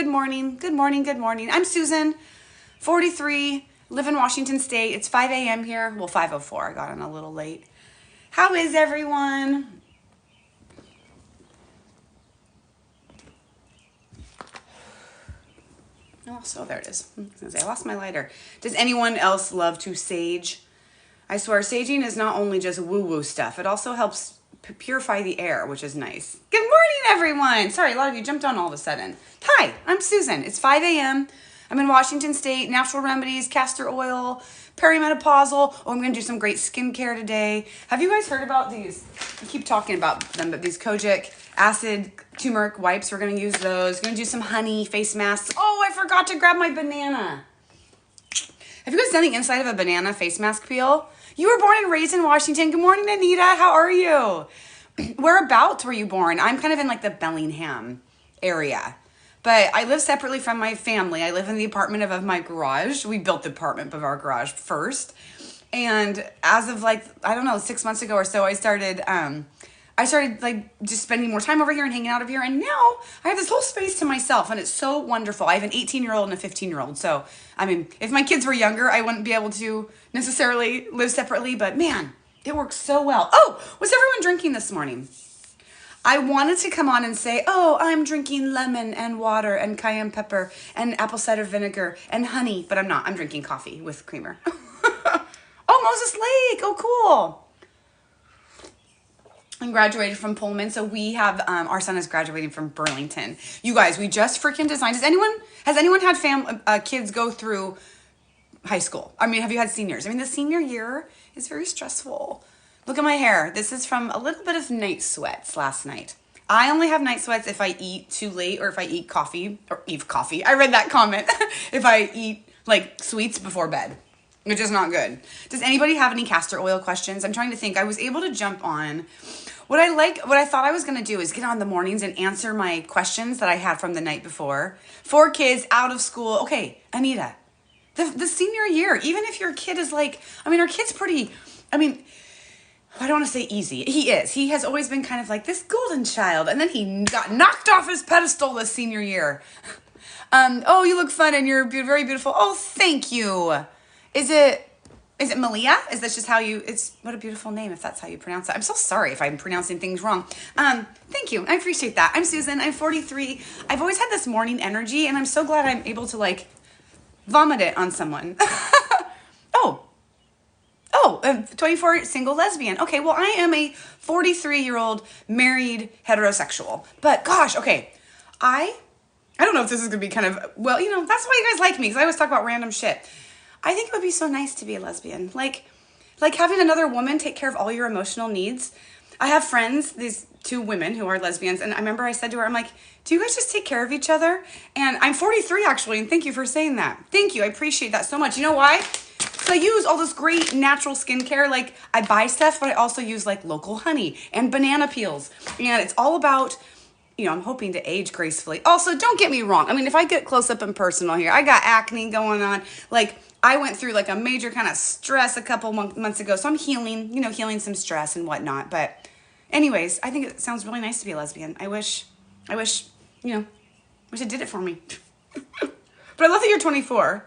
Good morning. Good morning. Good morning. I'm Susan, 43, live in Washington State. It's 5 a.m. here. Well, 5:04. I got in a little late. How is everyone? Oh, so there it is. I was gonna say, I lost my lighter. Does anyone else love to sage? I swear, saging is not only just woo-woo stuff. It also helps purify the air, which is nice. Good morning, everyone. Sorry, a lot of you jumped on all of a sudden. Hi, I'm Susan. It's 5 a.m. I'm in Washington State. Natural remedies, castor oil, perimenopausal. Oh, I'm going to do some great skincare today. Have you guys heard about these? I keep talking about them, but these kojic acid turmeric wipes. We're going to use those. Going to do some honey face masks. Oh, I forgot to grab my banana. Have you guys done the inside of a banana face mask peel? You were born and raised in Washington. Good morning, Anita. How are you? Whereabouts were you born? I'm kind of in like the Bellingham area. But I live separately from my family. I live in the apartment of my garage. We built the apartment of our garage first. And as of like, I don't know, 6 months ago or so, I started like just spending more time over here and hanging out over here. And now I have this whole space to myself and it's so wonderful. I have an 18-year-old and a 15-year-old. So, I mean, if my kids were younger, I wouldn't be able to necessarily live separately, but man, it works so well. Oh, was everyone drinking this morning? I wanted to come on and say, oh, I'm drinking lemon and water and cayenne pepper and apple cider vinegar and honey, but I'm not. I'm drinking coffee with creamer. Oh, Moses Lake. Oh, cool. I graduated from Pullman, so we have, our son is graduating from Burlington. You guys, we just freaking designed. Has anyone had kids go through high school? I mean, have you had seniors? I mean, the senior year is very stressful. Look at my hair. This is from a little bit of night sweats last night. I only have night sweats if I eat too late or if I eat coffee. I read that comment. If I eat like sweets before bed, which is not good. Does anybody have any castor oil questions? I'm trying to think. I was able to jump on. What I thought I was going to do is get on the mornings and answer my questions that I had from the night before. 4 kids out of school. Okay, Anita, the senior year, even if your kid is like, I mean, our kid's pretty, I mean, I don't want to say easy. He is. He has always been kind of like this golden child. And then he got knocked off his pedestal this senior year. Oh, you look fun and you're very beautiful. Oh, thank you. Is it Malia? Is that just how what a beautiful name if that's how you pronounce it. I'm so sorry if I'm pronouncing things wrong. Thank you. I appreciate that. I'm Susan. I'm 43. I've always had this morning energy and I'm so glad I'm able to like vomit it on someone. Oh, 24 single lesbian. Okay, well, I am a 43-year-old married heterosexual. But gosh, okay, I don't know if this is going to be kind of, well, you know, that's why you guys like me, because I always talk about random shit. I think it would be so nice to be a lesbian. Like having another woman take care of all your emotional needs. I have friends, these 2 women who are lesbians, and I remember I said to her, I'm like, do you guys just take care of each other? And I'm 43, actually, and thank you for saying that. Thank you. I appreciate that so much. You know why? So I use all this great natural skincare. Like I buy stuff, but I also use like local honey and banana peels. And it's all about, you know, I'm hoping to age gracefully. Also, don't get me wrong. I mean, if I get close up and personal here, I got acne going on. Like I went through like a major kind of stress a couple months ago. So I'm healing some stress and whatnot. But anyways, I think it sounds really nice to be a lesbian. I wish, wish it did it for me. But I love that you're 24.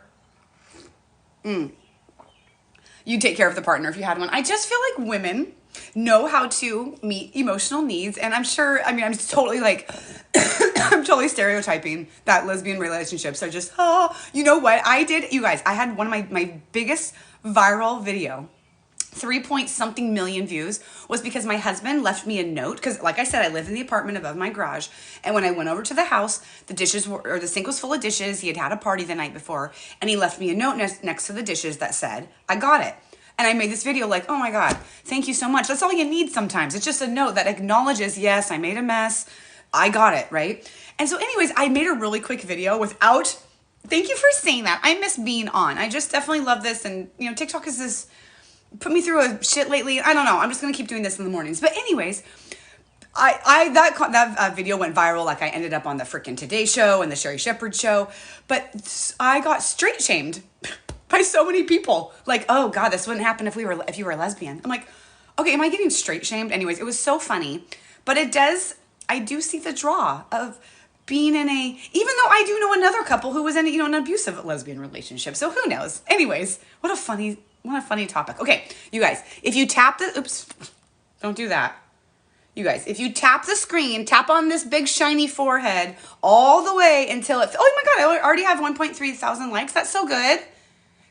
You take care of the partner if you had one. I just feel like women know how to meet emotional needs. And I'm sure, I mean, I'm totally like, I'm totally stereotyping that lesbian relationships are just, you know what I did? You guys, I had one of my biggest viral video, 3-point-something million views, was because my husband left me a note. Because like I said, I live in the apartment above my garage. And when I went over to the house, the sink was full of dishes. He had had a party the night before. And he left me a note next to the dishes that said, I got it. And I made this video like, oh my God, thank you so much. That's all you need sometimes. It's just a note that acknowledges, yes, I made a mess. I got it, right? And so anyways, I made a really quick video without, thank you for saying that. I miss being on. I just definitely love this. And you know, TikTok is this, put me through a shit lately. I don't know. I'm just going to keep doing this in the mornings. But anyways, that video went viral. Like I ended up on the freaking Today Show and the Sherry Shepherd Show. But I got straight shamed by so many people. Like, oh God, this wouldn't happen if you were a lesbian. I'm like, okay, am I getting straight shamed? Anyways, it was so funny. But I do see the draw of being in a, even though I do know another couple who was in, an abusive lesbian relationship. So who knows? Anyways, what a funny topic. Okay, you guys, if you tap the, oops, don't do that. You guys, if you tap the screen, tap on this big shiny forehead all the way until it, oh my God, I already have 1.3 thousand likes. That's so good.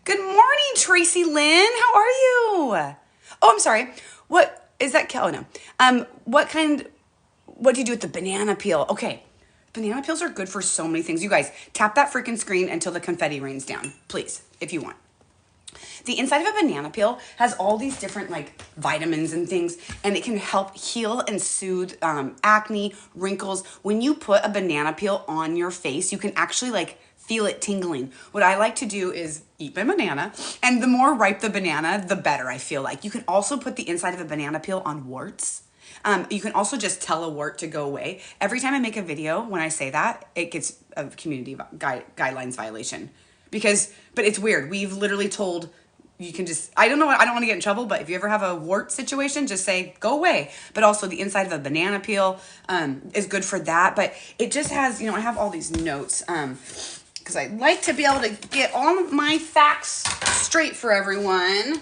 Good morning, Tracy Lynn. How are you? Oh, I'm sorry. What is that? Oh no. What do you do with the banana peel? Okay. Banana peels are good for so many things. You guys, tap that freaking screen until the confetti rains down, please, if you want. The inside of a banana peel has all these different like vitamins and things, and it can help heal and soothe acne, wrinkles. When you put a banana peel on your face, you can actually like feel it tingling. What I like to do is eat my banana, and the more ripe the banana, the better I feel like. You can also put the inside of a banana peel on warts. You can also just tell a wart to go away. Every time I make a video, when I say that, it gets a community guidelines violation. But it's weird. We've literally told, you can just, I don't want to get in trouble, but if you ever have a wart situation, just say, go away. But also the inside of a banana peel is good for that. But it just has, I have all these notes because I like to be able to get all of my facts straight for everyone.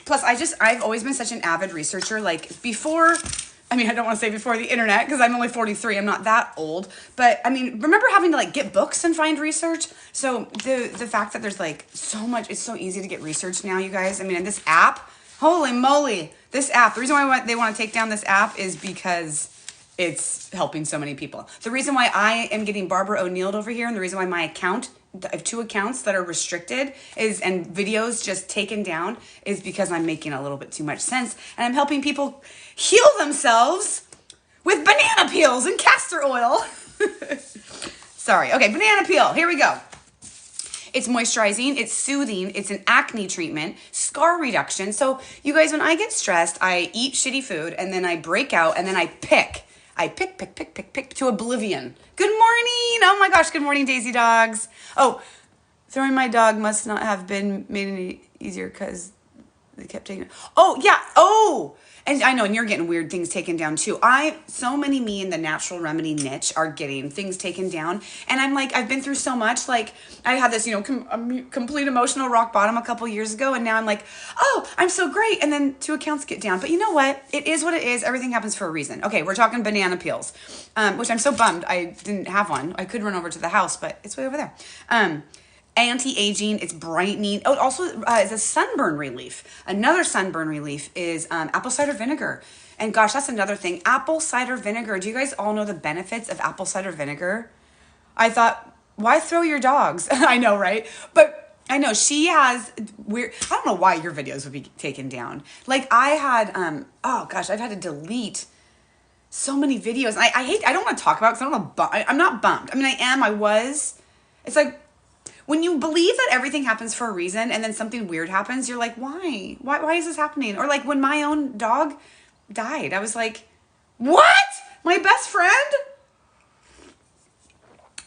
Plus I've always been such an avid researcher, like before, I don't want to say before the internet, because I'm only 43, I'm not that old, but remember having to like get books and find research? So the fact that there's like so much, it's so easy to get research now, you guys. And this app, holy moly, this app, the reason why they want to take down this app is because it's helping so many people. The reason why I am getting Barbara O'Neill'd over here, and the reason why my account, I have 2 accounts that are restricted and videos just taken down, is because I'm making a little bit too much sense, and I'm helping people heal themselves with banana peels and castor oil. Sorry. Okay, banana peel. Here we go. It's moisturizing, it's soothing, it's an acne treatment, scar reduction. So you guys, when I get stressed, I eat shitty food, and then I break out, and then I pick to oblivion. Good morning. Oh my gosh. Good morning, Daisy dogs. Oh, throwing my dog must not have been made any easier because they kept taking it. Oh yeah. Oh, and I know, and you're getting weird things taken down too. So many me in the natural remedy niche are getting things taken down. And I'm like, I've been through so much. Like I had this, complete emotional rock bottom a couple years ago. And now I'm like, oh, I'm so great. And then 2 accounts get down. But you know what? It is what it is. Everything happens for a reason. Okay, we're talking banana peels, which I'm so bummed I didn't have one. I could run over to the house, but it's way over there. Anti-aging, it's brightening. Oh, it also is a sunburn relief. Another sunburn relief is apple cider vinegar. And gosh, that's another thing. Apple cider vinegar. Do you guys all know the benefits of apple cider vinegar? I thought, why throw your dogs? I know, right? But I know she has weird, I don't know why your videos would be taken down. Like I had, oh gosh, I've had to delete so many videos. And I don't want to talk about it because I'm not bummed. I was. It's like, when you believe that everything happens for a reason and then something weird happens, you're like, why? Why is this happening? Or like when my own dog died, I was like, what? My best friend?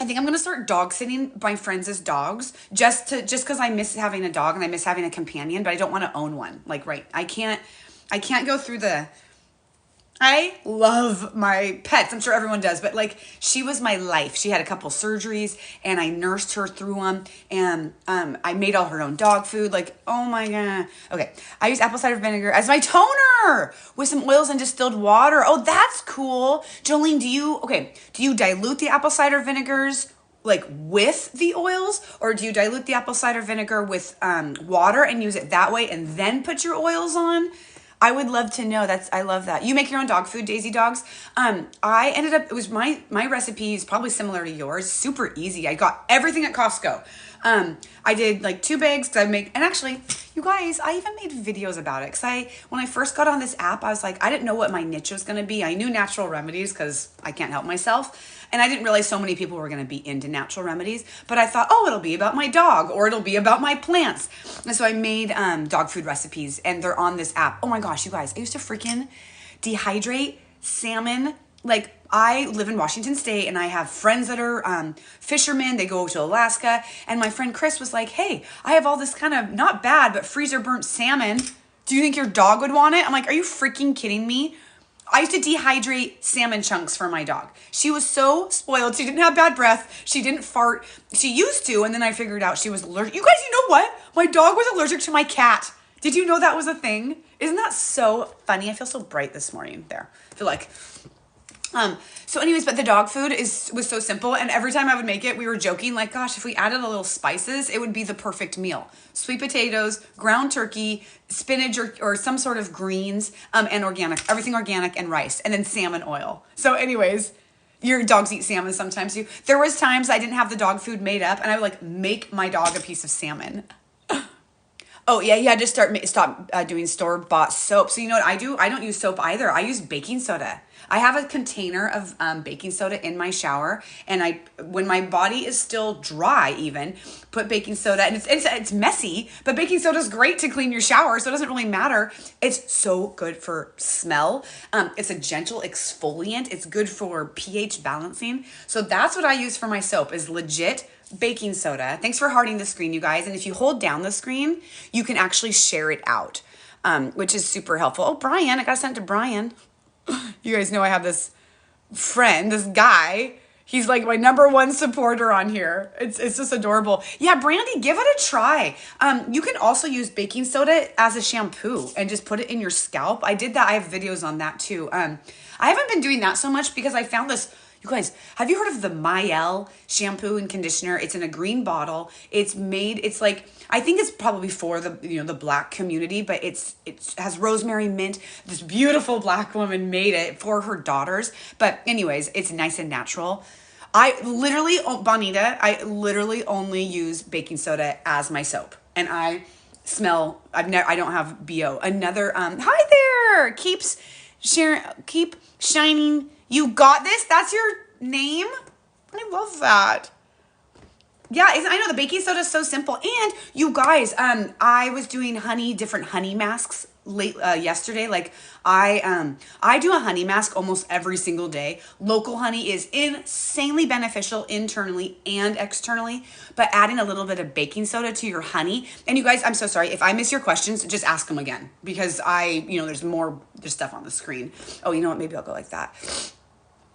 I think I'm going to start dog sitting my friends' dogs just because I miss having a dog and I miss having a companion, but I don't want to own one. Like, right. I can't go through I love my pets. I'm sure everyone does, but like she was my life. She had a couple surgeries and I nursed her through them, and I made all her own dog food. Like, oh my God. Okay. I use apple cider vinegar as my toner with some oils and distilled water. Oh, that's cool. Jolene, do you dilute the apple cider vinegars like with the oils, or do you dilute the apple cider vinegar with water and use it that way and then put your oils on? I would love to know. I love that. You make your own dog food, Daisy Dogs. It was my recipe is probably similar to yours. Super easy. I got everything at Costco. I did like 2 bags and actually, you guys, I even made videos about it. When I first got on this app, I was like, I didn't know what my niche was going to be. I knew natural remedies because I can't help myself. And I didn't realize so many people were going to be into natural remedies, but I thought, oh, it'll be about my dog or it'll be about my plants. And so I made dog food recipes, and they're on this app. Oh my gosh, you guys, I used to freaking dehydrate salmon. Like I live in Washington State and I have friends that are fishermen. They go to Alaska. And my friend Chris was like, hey, I have all this kind of not bad, but freezer burnt salmon. Do you think your dog would want it? I'm like, are you freaking kidding me? I used to dehydrate salmon chunks for my dog. She was so spoiled. She didn't have bad breath. She didn't fart. She used to, and then I figured out she was allergic. You guys, you know what? My dog was allergic to my cat. Did you know that was a thing? Isn't that so funny? I feel so bright this morning. There. I feel like... So anyways, but the dog food was so simple, and every time I would make it, we were joking, like, gosh, if we added a little spices, it would be the perfect meal. Sweet potatoes, ground turkey, spinach or some sort of greens, and organic, everything organic, and rice, and then salmon oil. So anyways, your dogs eat salmon sometimes too. There was times I didn't have the dog food made up, and I would like make my dog a piece of salmon. Oh yeah, you had to stop doing store-bought soap. So you know what I do? I don't use soap either. I use baking soda. I have a container of baking soda in my shower, and when my body is still dry, even put baking soda. And it's messy, but baking soda is great to clean your shower, so it doesn't really matter. It's so good for smell. It's a gentle exfoliant. It's good for pH balancing. So that's what I use for my soap. Is legit baking soda. Thanks for hearting the screen, you guys. And if you hold down the screen, you can actually share it out, which is super helpful. Oh, Brian, I got to send it to Brian. You guys know I have this friend, this guy. He's like my #1 supporter on here. It's just adorable. Yeah, Brandy, give it a try. You can also use baking soda as a shampoo and just put it in your scalp. I did that. I have videos on that too. I haven't been doing that so much because I found this. You guys, have you heard of the Mielle shampoo and conditioner? It's in a green bottle. It's like, I think it's probably for the black community, but it has rosemary, mint. This beautiful black woman made it for her daughters. But anyways, it's nice and natural. Bonita, I literally only use baking soda as my soap. And I don't have BO. Another, hi there, keep shining. You got this? That's your name? I love that. Yeah, I know the baking soda is so simple. And you guys, I was doing different honey masks yesterday. Like I do a honey mask almost every single day. Local honey is insanely beneficial internally and externally, but adding a little bit of baking soda to your honey. And you guys, I'm so sorry if I miss your questions, just ask them again because there's stuff on the screen. Oh, you know what? Maybe I'll go like that.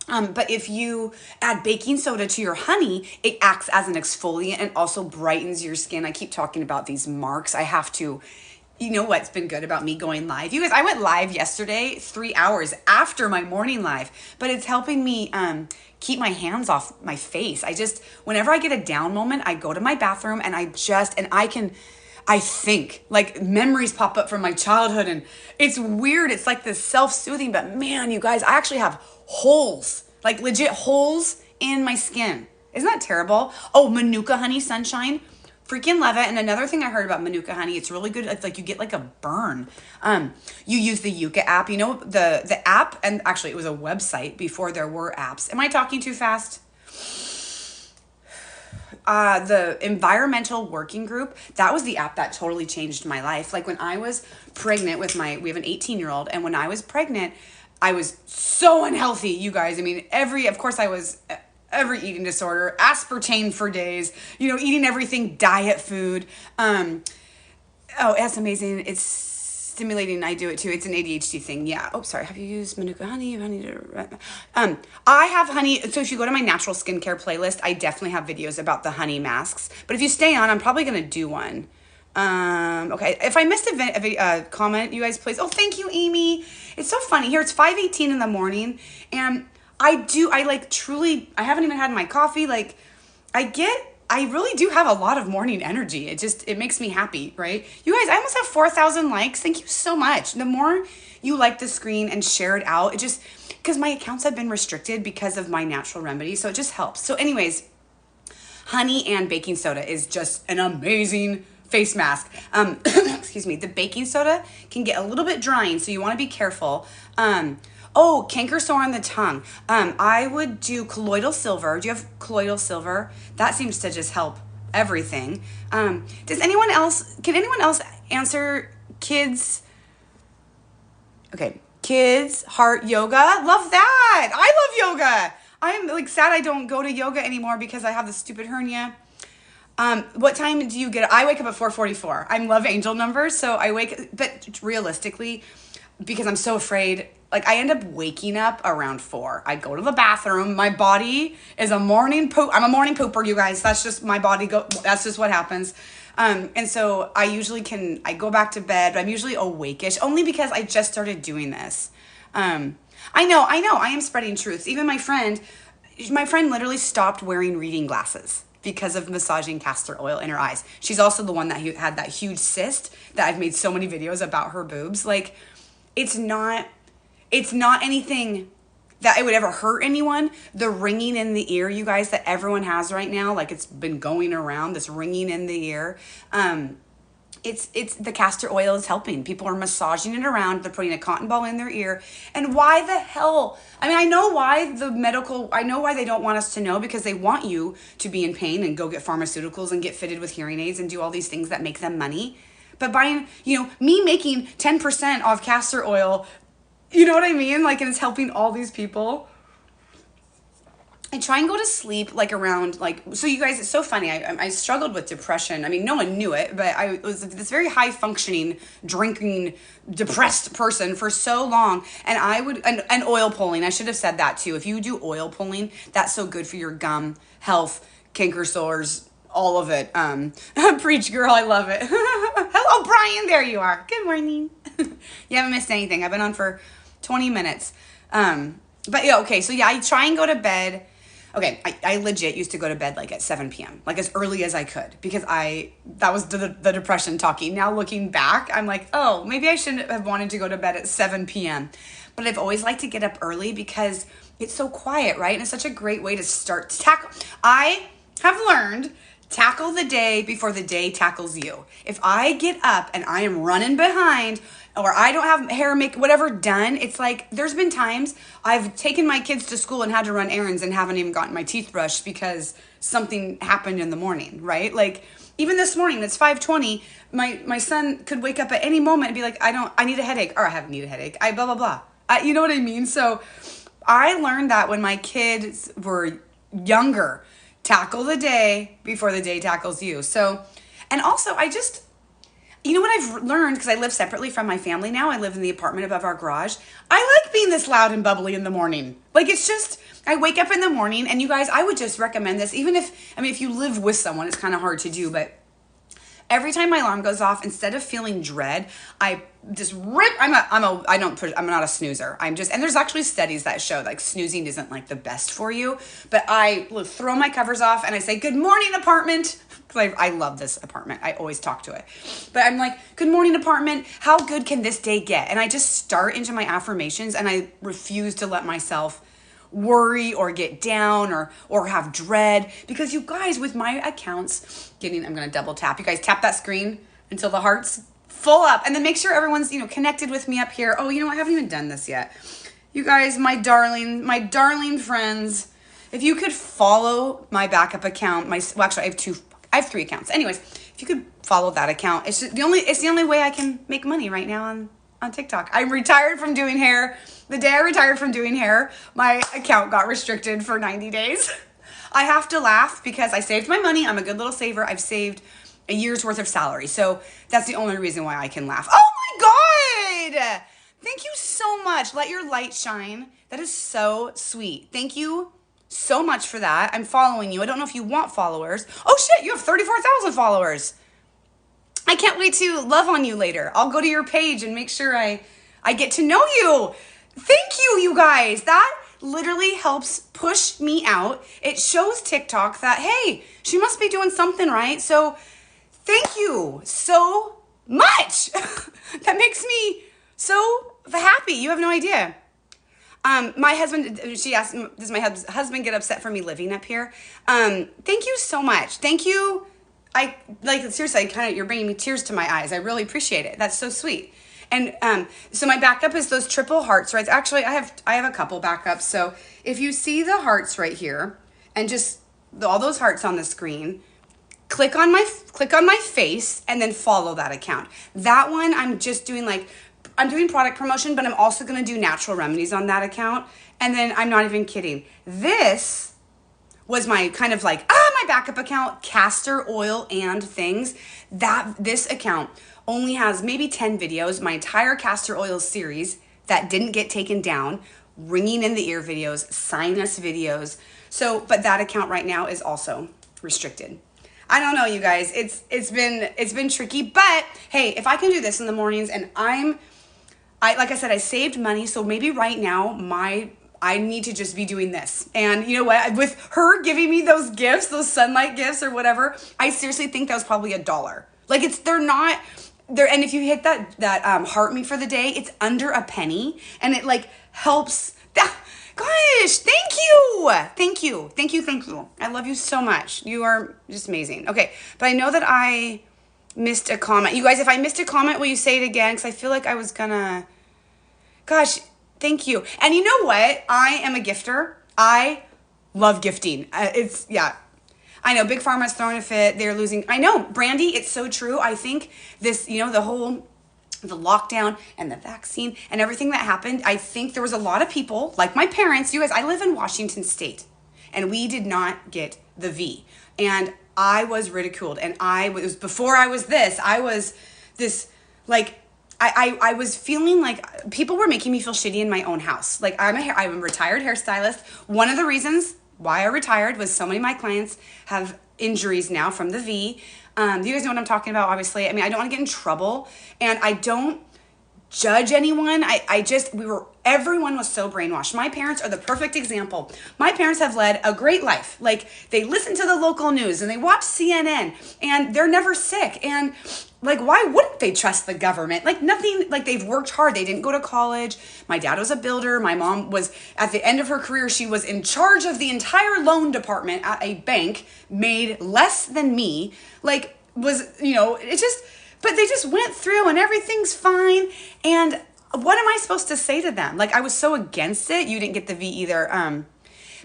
But if you add baking soda to your honey, it acts as an exfoliant and also brightens your skin. I keep talking about these marks. I have to, you know what's been good about me going live? You guys, I went live yesterday, 3 hours after my morning live, but it's helping me keep my hands off my face. Whenever I get a down moment, I go to my bathroom and I think, like, memories pop up from my childhood, and it's weird. It's like this self-soothing, but man, you guys, I actually have holes, like legit holes in my skin. Isn't that terrible? Oh, Manuka honey sunshine. Freaking love it. And another thing I heard about Manuka honey, it's really good. It's like you get like a burn. You use the Yuka app, the app, and actually it was a website before there were apps. Am I talking too fast? The environmental working group, that was the app that totally changed my life. Like when I was pregnant we have an 18-year-old, and when I was pregnant, I was so unhealthy, you guys. I mean, of course I was every eating disorder, aspartame for days, eating everything, diet food. It's amazing. It's stimulating. I do it too. It's an ADHD thing. Yeah. Oh, sorry. Have you used Manuka honey? I have honey. So if you go to my natural skincare playlist, I definitely have videos about the honey masks. But if you stay on, I'm probably going to do one. Okay. If I missed a comment, you guys, please. Oh, thank you, Amy. It's so funny here. It's 5:18 in the morning, and I haven't even had my coffee. Like I really do have a lot of morning energy. It makes me happy, right? You guys, I almost have 4,000 likes. Thank you so much. The more you like the screen and share it out, because my accounts have been restricted because of my natural remedy. So it just helps. So anyways, honey and baking soda is just an amazing face mask. Excuse me. The baking soda can get a little bit drying, so you want to be careful. Canker sore on the tongue. I would do colloidal silver. Do you have colloidal silver? That seems to just help everything. Can anyone else answer kids? Okay. Kids heart yoga. Love that. I love yoga. I'm like sad I don't go to yoga anymore because I have this stupid hernia. What time do you get? I wake up at 4:44. I love angel numbers. So but realistically, because I'm so afraid like I end up waking up around 4. I go to the bathroom. My body is a morning poop. I'm a morning pooper, you guys. That's just my body that's just what happens. And so I usually I go back to bed, but I'm usually awake-ish only because I just started doing this. I know, I am spreading truths. Even my friend literally stopped wearing reading glasses because of massaging castor oil in her eyes. She's also the one that had that huge cyst that I've made so many videos about her boobs. Like, it's not anything that it would ever hurt anyone. The ringing in the ear, you guys, that everyone has right now, like it's been going around, this ringing in the ear. It's the castor oil is helping. People are massaging it around. They're putting a cotton ball in their ear. And why the hell? I mean, I know why they don't want us to know, because they want you to be in pain and go get pharmaceuticals and get fitted with hearing aids and do all these things that make them money. But buying, me making 10% off castor oil, you know what I mean? Like, and it's helping all these people. I try and go to sleep like around, like, so you guys, it's so funny. I struggled with depression. I mean, no one knew it, but I was this very high functioning, drinking, depressed person for so long. And and oil pulling, I should have said that too. If you do oil pulling, that's so good for your gum health, canker sores, all of it. Preach, girl, I love it. Hello, Brian, there you are. Good morning. You haven't missed anything. I've been on for 20 minutes. But yeah, okay, so yeah, I try and go to bed. Okay, I legit used to go to bed like at 7 p.m., like as early as I could, because that was the depression talking. Now looking back, I'm like, oh, maybe I shouldn't have wanted to go to bed at 7 p.m. But I've always liked to get up early because it's so quiet, right? And it's such a great way to start to tackle. I have learned, tackle the day before the day tackles you. If I get up and I am running behind, or I don't have hair, makeup, whatever done, it's like, there's been times I've taken my kids to school and had to run errands and haven't even gotten my teeth brushed because something happened in the morning, right? Like, even this morning, it's 5:20, my son could wake up at any moment and be like, I need a headache, or I need a headache, blah, blah, blah. You know what I mean? So I learned that when my kids were younger, tackle the day before the day tackles you. So, and also you know what I've learned, because I live separately from my family now. I live in the apartment above our garage. I like being this loud and bubbly in the morning. Like, it's just, I wake up in the morning, and you guys, I would just recommend this. Even if you live with someone, it's kind of hard to do, but every time my alarm goes off, instead of feeling dread, I just rip. I'm not a snoozer. And there's actually studies that show like snoozing isn't like the best for you, but I will throw my covers off and I say, good morning, apartment. Because I love this apartment. I always talk to it. But I'm like, good morning, apartment. How good can this day get? And I just start into my affirmations, and I refuse to let myself worry or get down or have dread. Because you guys, with my accounts, I'm going to double tap. You guys tap that screen until the heart's full up. And then make sure everyone's, connected with me up here. Oh, I haven't even done this yet. You guys, my darling friends, if you could follow my backup account, actually I have 3 accounts. Anyways, if you could follow that account, it's the only way I can make money right now on TikTok. I'm retired from doing hair. The day I retired from doing hair, my account got restricted for 90 days. I have to laugh because I saved my money. I'm a good little saver. I've saved a year's worth of salary. So that's the only reason why I can laugh. Oh my God! Thank you so much. Let your light shine. That is so sweet. Thank you so much for that. I'm following you. I don't know if you want followers. Oh shit, you have 34,000 followers. I can't wait to love on you later. I'll go to your page and make sure I get to know you. Thank you, you guys. That literally helps push me out. It shows TikTok that, hey, she must be doing something right. So thank you so much. That makes me so happy. You have no idea. My husband, she asked, does my husband get upset for me living up here? Thank you so much. Thank you. Seriously, you're bringing me tears to my eyes. I really appreciate it. That's so sweet. And, so my backup is those triple hearts, right? Actually, I have a couple backups. So if you see the hearts right here and just all those hearts on the screen, click on my face and then follow that account. That one, I'm just doing I'm doing product promotion, but I'm also going to do natural remedies on that account. And then I'm not even kidding. This was my kind of my backup account, castor oil and things. This account only has maybe 10 videos, my entire castor oil series. that didn't get taken down, ringing in the ear videos, sinus videos. So, but that account right now is also restricted. I don't know, you guys. It's been tricky, but hey, if I can do this in the mornings and like I said, I saved money, so maybe right now I need to just be doing this. And you know what? With her giving me those gifts, those sunlight gifts or whatever, I seriously think that was probably $1. Like they're not there. And if you hit that heart me for the day, it's under a penny, and it like helps. Gosh, thank you. Thank you. Thank you. Thank you. I love you so much. You are just amazing. Okay. But I know that I missed a comment. You guys, if I missed a comment, will you say it again? Because I feel like I was gonna, gosh, thank you. And you know what? I am a gifter. I love gifting. Yeah. I know Big Pharma's throwing a fit. They're losing. I know, Brandy, it's so true. I think this, the lockdown and the vaccine and everything that happened, I think there was a lot of people, like my parents, you guys, I live in Washington State, and we did not get the V. And I was ridiculed. And it was before I was this, I was this, like, I was feeling like people were making me feel shitty in my own house. Like I'm a retired hairstylist. One of the reasons why I retired was so many of my clients have injuries now from the V. Do you guys know what I'm talking about? Obviously, I mean, I don't want to get in trouble, and I don't judge anyone. Everyone was so brainwashed. My parents are the perfect example. My parents have led a great life. Like they listen to the local news and they watch CNN, and they're never sick. And like, why wouldn't they trust the government? Like nothing, like they've worked hard. They didn't go to college. My dad was a builder. My mom was, at the end of her career, she was in charge of the entire loan department at a bank, made less than me. Like but they just went through and everything's fine. And what am I supposed to say to them? Like I was so against it. You didn't get the V either.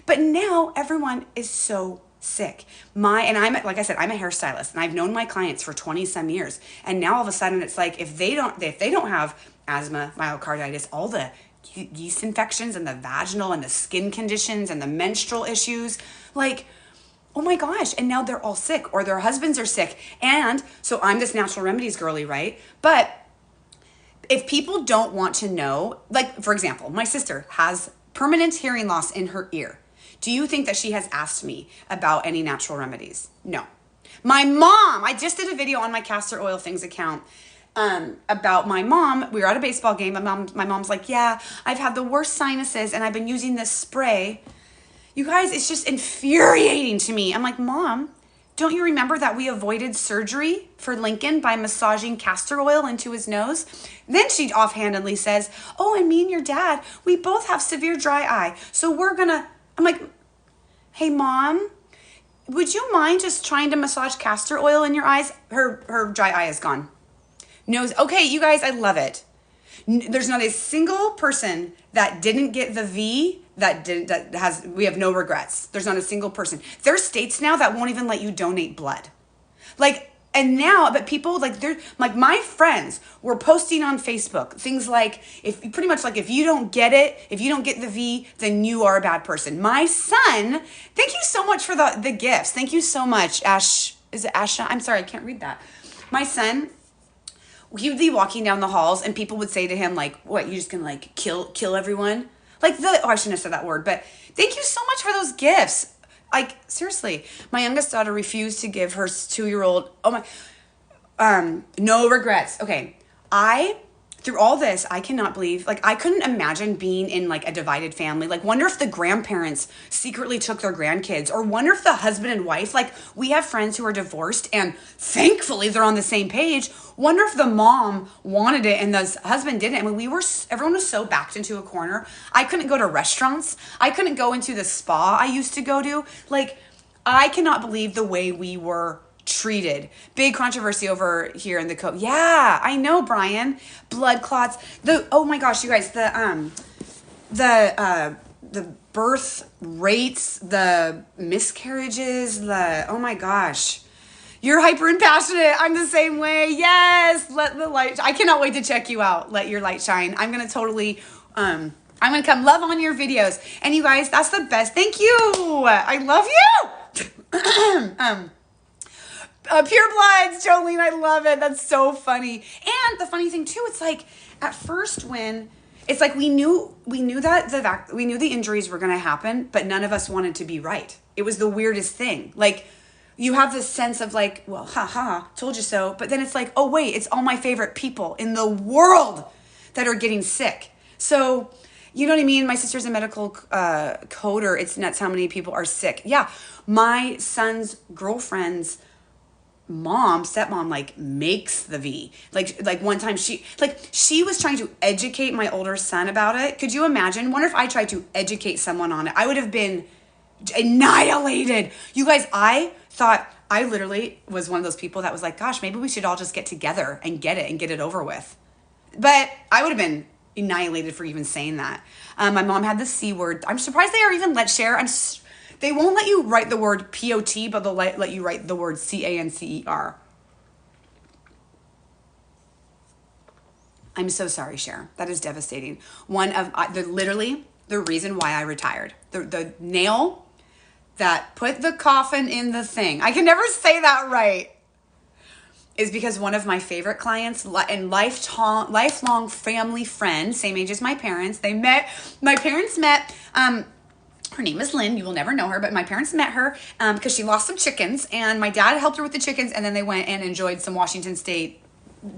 But now everyone is so sick. Like I said, I'm a hairstylist, and I've known my clients for 20 some years. And now all of a sudden it's like, if they don't have asthma, myocarditis, all the yeast infections and the vaginal and the skin conditions and the menstrual issues, like, oh my gosh. And now they're all sick, or their husbands are sick. And so I'm this natural remedies girly, right? But if people don't want to know, like for example, my sister has permanent hearing loss in her ear. Do you think that she has asked me about any natural remedies? No. My mom, I just did a video on my Castor Oil Things account about my mom. We were at a baseball game. My mom's like, yeah, I've had the worst sinuses and I've been using this spray. You guys, it's just infuriating to me. I'm like, Mom, don't you remember that we avoided surgery for Lincoln by massaging castor oil into his nose? Then she offhandedly says, oh, and me and your dad, we both have severe dry eye. So I'm like, hey, Mom, would you mind just trying to massage castor oil in your eyes? Her dry eye is gone. Nose. Okay, you guys, I love it. There's not a single person that didn't get the V we have no regrets. There's not a single person. There's states now that won't even let you donate blood. Like, and now, but people like my friends were posting on Facebook things like, if you don't get it, if you don't get the V, then you are a bad person. My son, thank you so much for the gifts. Thank you so much, Ash. Is it Asha? I'm sorry, I can't read that. My son, he would be walking down the halls and people would say to him, like, what, you just gonna like kill everyone? I shouldn't have said that word, but thank you so much for those gifts. Like, seriously, my youngest daughter refused to give her 2-year-old, no regrets. Okay, through all this, I cannot believe, I couldn't imagine being in a divided family. Wonder if the grandparents secretly took their grandkids, or wonder if the husband and wife, we have friends who are divorced and thankfully they're on the same page. Wonder if the mom wanted it and the husband didn't. I mean, everyone was so backed into a corner. I couldn't go to restaurants. I couldn't go into the spa I used to go to. I cannot believe the way we were treated. Big controversy over here in the coast. Yeah, I know, Brian. Blood clots. Oh my gosh, you guys, the birth rates, the miscarriages, oh my gosh. You're hyper and passionate. I'm the same way. Yes, let the light. I cannot wait to check you out. Let your light shine. I'm gonna totally. I'm gonna come love on your videos. And you guys, that's the best. Thank you. I love you. Pure Bloods, Jolene, I love it. That's so funny. And the funny thing too, it's at first when, it's like we knew that we knew the injuries were going to happen, but none of us wanted to be right. It was the weirdest thing. Like, you have this sense of like, well, told you so. But then it's like, oh wait, it's all my favorite people in the world that are getting sick. So, you know what I mean? My sister's a medical coder. It's nuts how many people are sick. Yeah, my son's girlfriend's stepmom, like makes the V. Like one time she was trying to educate my older son about it. Could you imagine? Wonder if I tried to educate someone on it. I would have been annihilated. You guys, I thought I literally was one of those people that was like, gosh, maybe we should all just get together and get it over with. But I would have been annihilated for even saying that. My mom had the C word. I'm surprised they are even let share. They won't let you write the word P-O-T, but they'll let you write the word C-A-N-C-E-R. I'm so sorry, Cher. That is devastating. One of literally the reason why I retired. The nail that put the coffin in the thing. I can never say that right. Is because one of my favorite clients and lifelong family friend, same age as my parents, my parents met, her name is Lynn. You will never know her, but my parents met her because she lost some chickens, and my dad helped her with the chickens, and then they went and enjoyed some Washington State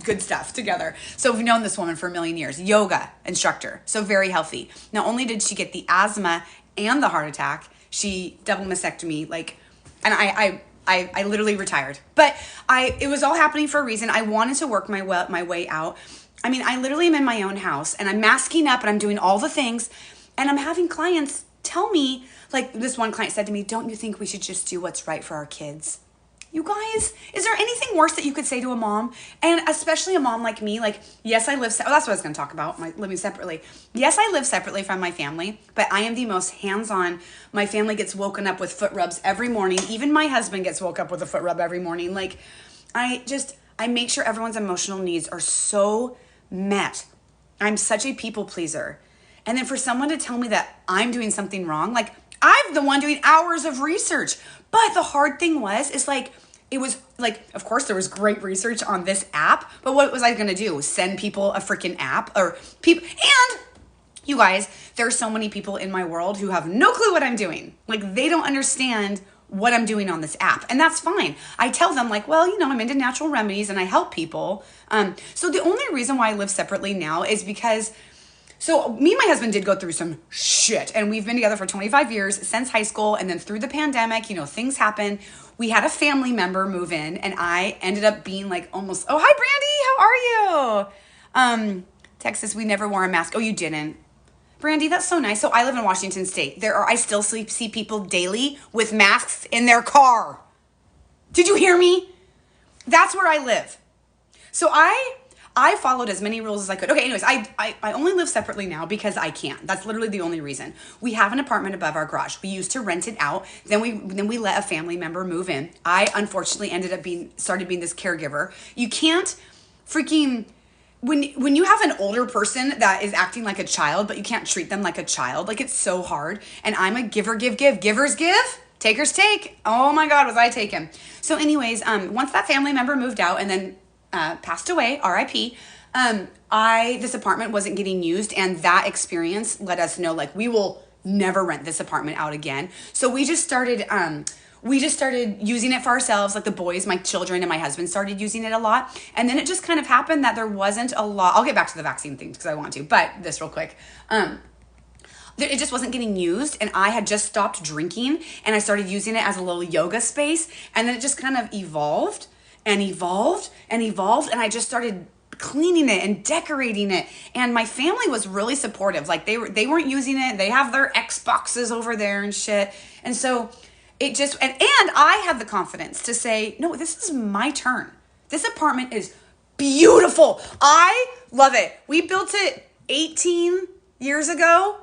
good stuff together. So we've known this woman for a million years. Yoga instructor, so very healthy. Not only did she get the asthma and the heart attack, she double mastectomy, and I literally retired. But it was all happening for a reason. I wanted to work my way out. I mean, I literally am in my own house, and I'm masking up, and I'm doing all the things, and I'm having clients tell me, like this one client said to me, don't you think we should just do what's right for our kids? You guys, is there anything worse that you could say to a mom? And especially a mom like me, like, yes, I live, that's what I was going to talk about, my living separately. Yes, I live separately from my family, but I am the most hands-on. My family gets woken up with foot rubs every morning. Even my husband gets woke up with a foot rub every morning. Like, I make sure everyone's emotional needs are so met. I'm such a people pleaser. And then for someone to tell me that I'm doing something wrong, like, I'm the one doing hours of research. But the hard thing it was like, of course there was great research on this app, but what was I going to do? Send people a freaking app or people? And you guys, there are so many people in my world who have no clue what I'm doing. Like, they don't understand what I'm doing on this app. And that's fine. I tell them, like, well, I'm into natural remedies and I help people. So the only reason why I live separately now is because so me and my husband did go through some shit, and we've been together for 25 years since high school. And then through the pandemic, things happen. We had a family member move in, and I ended up being like almost, oh, hi, Brandy. How are you? Texas, we never wore a mask. Oh, you didn't? Brandy, that's so nice. So I live in Washington State. I still see people daily with masks in their car. Did you hear me? That's where I live. So I followed as many rules as I could. Okay, anyways, I only live separately now because I can. That's literally the only reason. We have an apartment above our garage. We used to rent it out. Then we let a family member move in. I unfortunately started being this caregiver. You can't freaking when you have an older person that is acting like a child, but you can't treat them like a child. Like, it's so hard. And I'm a giver, give. Givers give, takers take. Oh my God, was I taken. So anyways, once that family member moved out and then passed away, RIP, this apartment wasn't getting used, and that experience let us know, like, we will never rent this apartment out again. So we just started using it for ourselves, like the boys, my children, and my husband started using it a lot. And then it just kind of happened that there wasn't a lot. I'll get back to the vaccine thing because I want to, but this real quick. It just wasn't getting used, and I had just stopped drinking, and I started using it as a little yoga space, and then it just kind of evolved, and I just started cleaning it and decorating it, and my family was really supportive. Like, they weren't using it. They have their Xboxes over there and shit, and so it just and I had the confidence to say, no, this is my turn. This apartment is beautiful. I love it. We built it 18 years ago.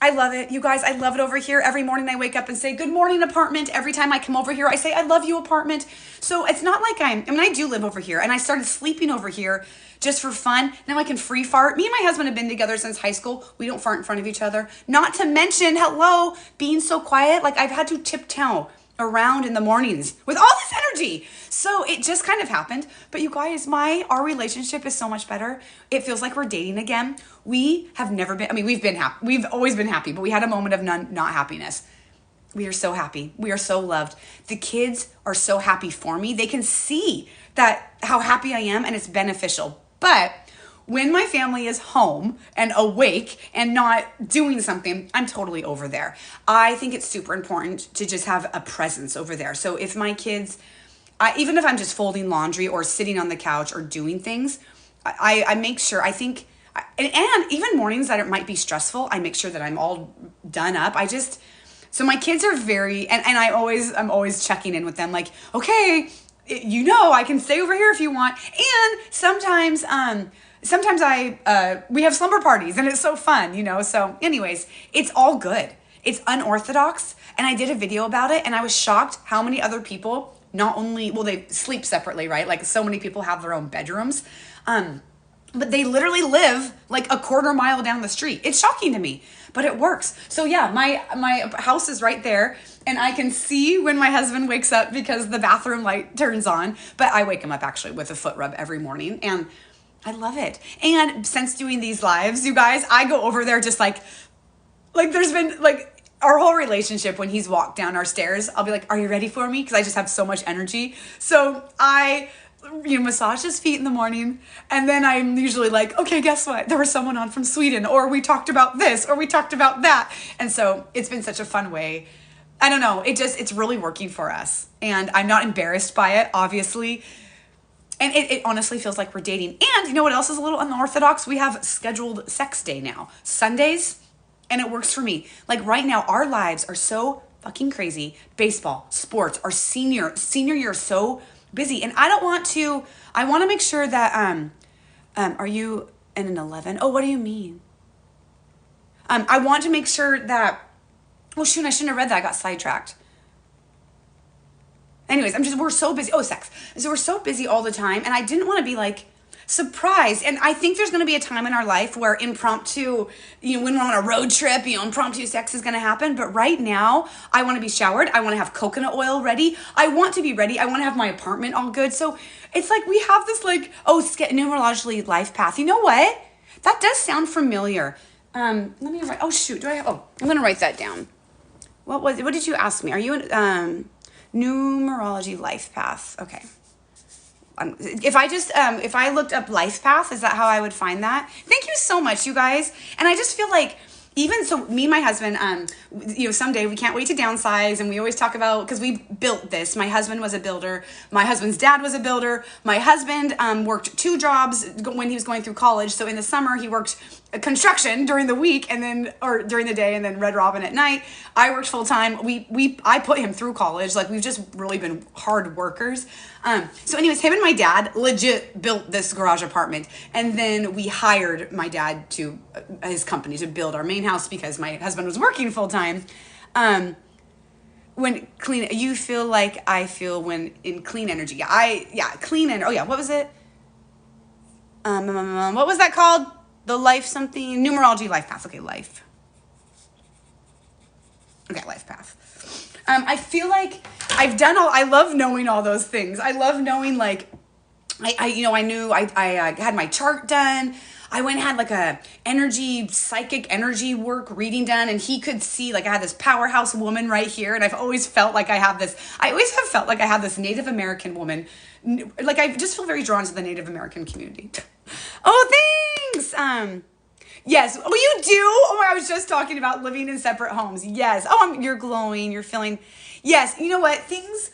I love it. You guys, I love it over here. Every morning I wake up and say, good morning, apartment. Every time I come over here, I say, I love you, apartment. So it's not like I do live over here, and I started sleeping over here just for fun. Now I can free fart. Me and my husband have been together since high school. We don't fart in front of each other. Not to mention, being so quiet. Like, I've had to tiptoe around in the mornings with all this energy. So it just kind of happened. But you guys, our relationship is so much better. It feels like we're dating again. We have never been, I mean, we've been happy. We've always been happy, but we had a moment of not happiness. We are so happy. We are so loved. The kids are so happy for me. They can see that how happy I am, and it's beneficial. But when my family is home and awake and not doing something, I'm totally over there. I think it's super important to just have a presence over there. So if my kids, even if I'm just folding laundry or sitting on the couch or doing things, I make sure, I think, and even mornings that it might be stressful, I make sure that I'm all done up. So my kids are very, and I'm always checking in with them, like, okay, I can stay over here if you want. And sometimes we have slumber parties and it's so fun, So anyways, it's all good. It's unorthodox. And I did a video about it and I was shocked how many other people they sleep separately, right? Like so many people have their own bedrooms. But they literally live like a quarter mile down the street. It's shocking to me, but it works. So yeah, my house is right there and I can see when my husband wakes up because the bathroom light turns on, but I wake him up actually with a foot rub every morning and I love it. And since doing these lives, you guys, I go over there just like there's been like our whole relationship when he's walked down our stairs, I'll be like, are you ready for me? Because I just have so much energy. So I massage his feet in the morning. And then I'm usually like, okay, guess what? There was someone on from Sweden, or we talked about this, or we talked about that. And so it's been such a fun way. I don't know. It's really working for us. And I'm not embarrassed by it, obviously. And it honestly feels like we're dating. And you know what else is a little unorthodox? We have scheduled sex day now, Sundays, and it works for me. Like right now, our lives are so fucking crazy. Baseball, sports, our senior year is so busy. And I want to make sure that, are you in an 11? Oh, what do you mean? I want to make sure that, oh shoot, I shouldn't have read that. I got sidetracked. Anyways, we're so busy. Oh, sex. So we're so busy all the time. And I didn't want to be like surprised. And I think there's going to be a time in our life where impromptu, when we're on a road trip, impromptu sex is going to happen. But right now, I want to be showered. I want to have coconut oil ready. I want to be ready. I want to have my apartment all good. So it's like we have this numerologically life path. You know what? That does sound familiar. Let me write. Oh, shoot. I'm going to write that down. What did you ask me? Are you in numerology life path? Okay. If I looked up life path, is that how I would find that? Thank you so much, you guys. And I just feel like even so, me and my husband, someday we can't wait to downsize. And we always talk about, because we built this. My husband was a builder. My husband's dad was a builder. My husband worked 2 jobs when he was going through college. So in the summer, he worked construction during the week or during the day, and then Red Robin at night. I worked full time. I put him through college. Like we've just really been hard workers. So anyways, him and my dad legit built this garage apartment. And then we hired my dad to his company to build our main house because my husband was working full time. When clean, you feel like I feel when in clean energy. Clean energy. Oh yeah. What was it? What was that called? The life something, numerology life path. Okay. Life path. I feel like I love knowing all those things. I love knowing I had my chart done. I went and had like a psychic energy work reading done, and he could see I had this powerhouse woman right here. And I've always felt like I always have felt like I have this Native American woman. Like I just feel very drawn to the Native American community. Oh, thanks. Yes. Oh, you do? Oh, I was just talking about living in separate homes. Yes. Oh, you're glowing. You're feeling. Yes. You know what? Things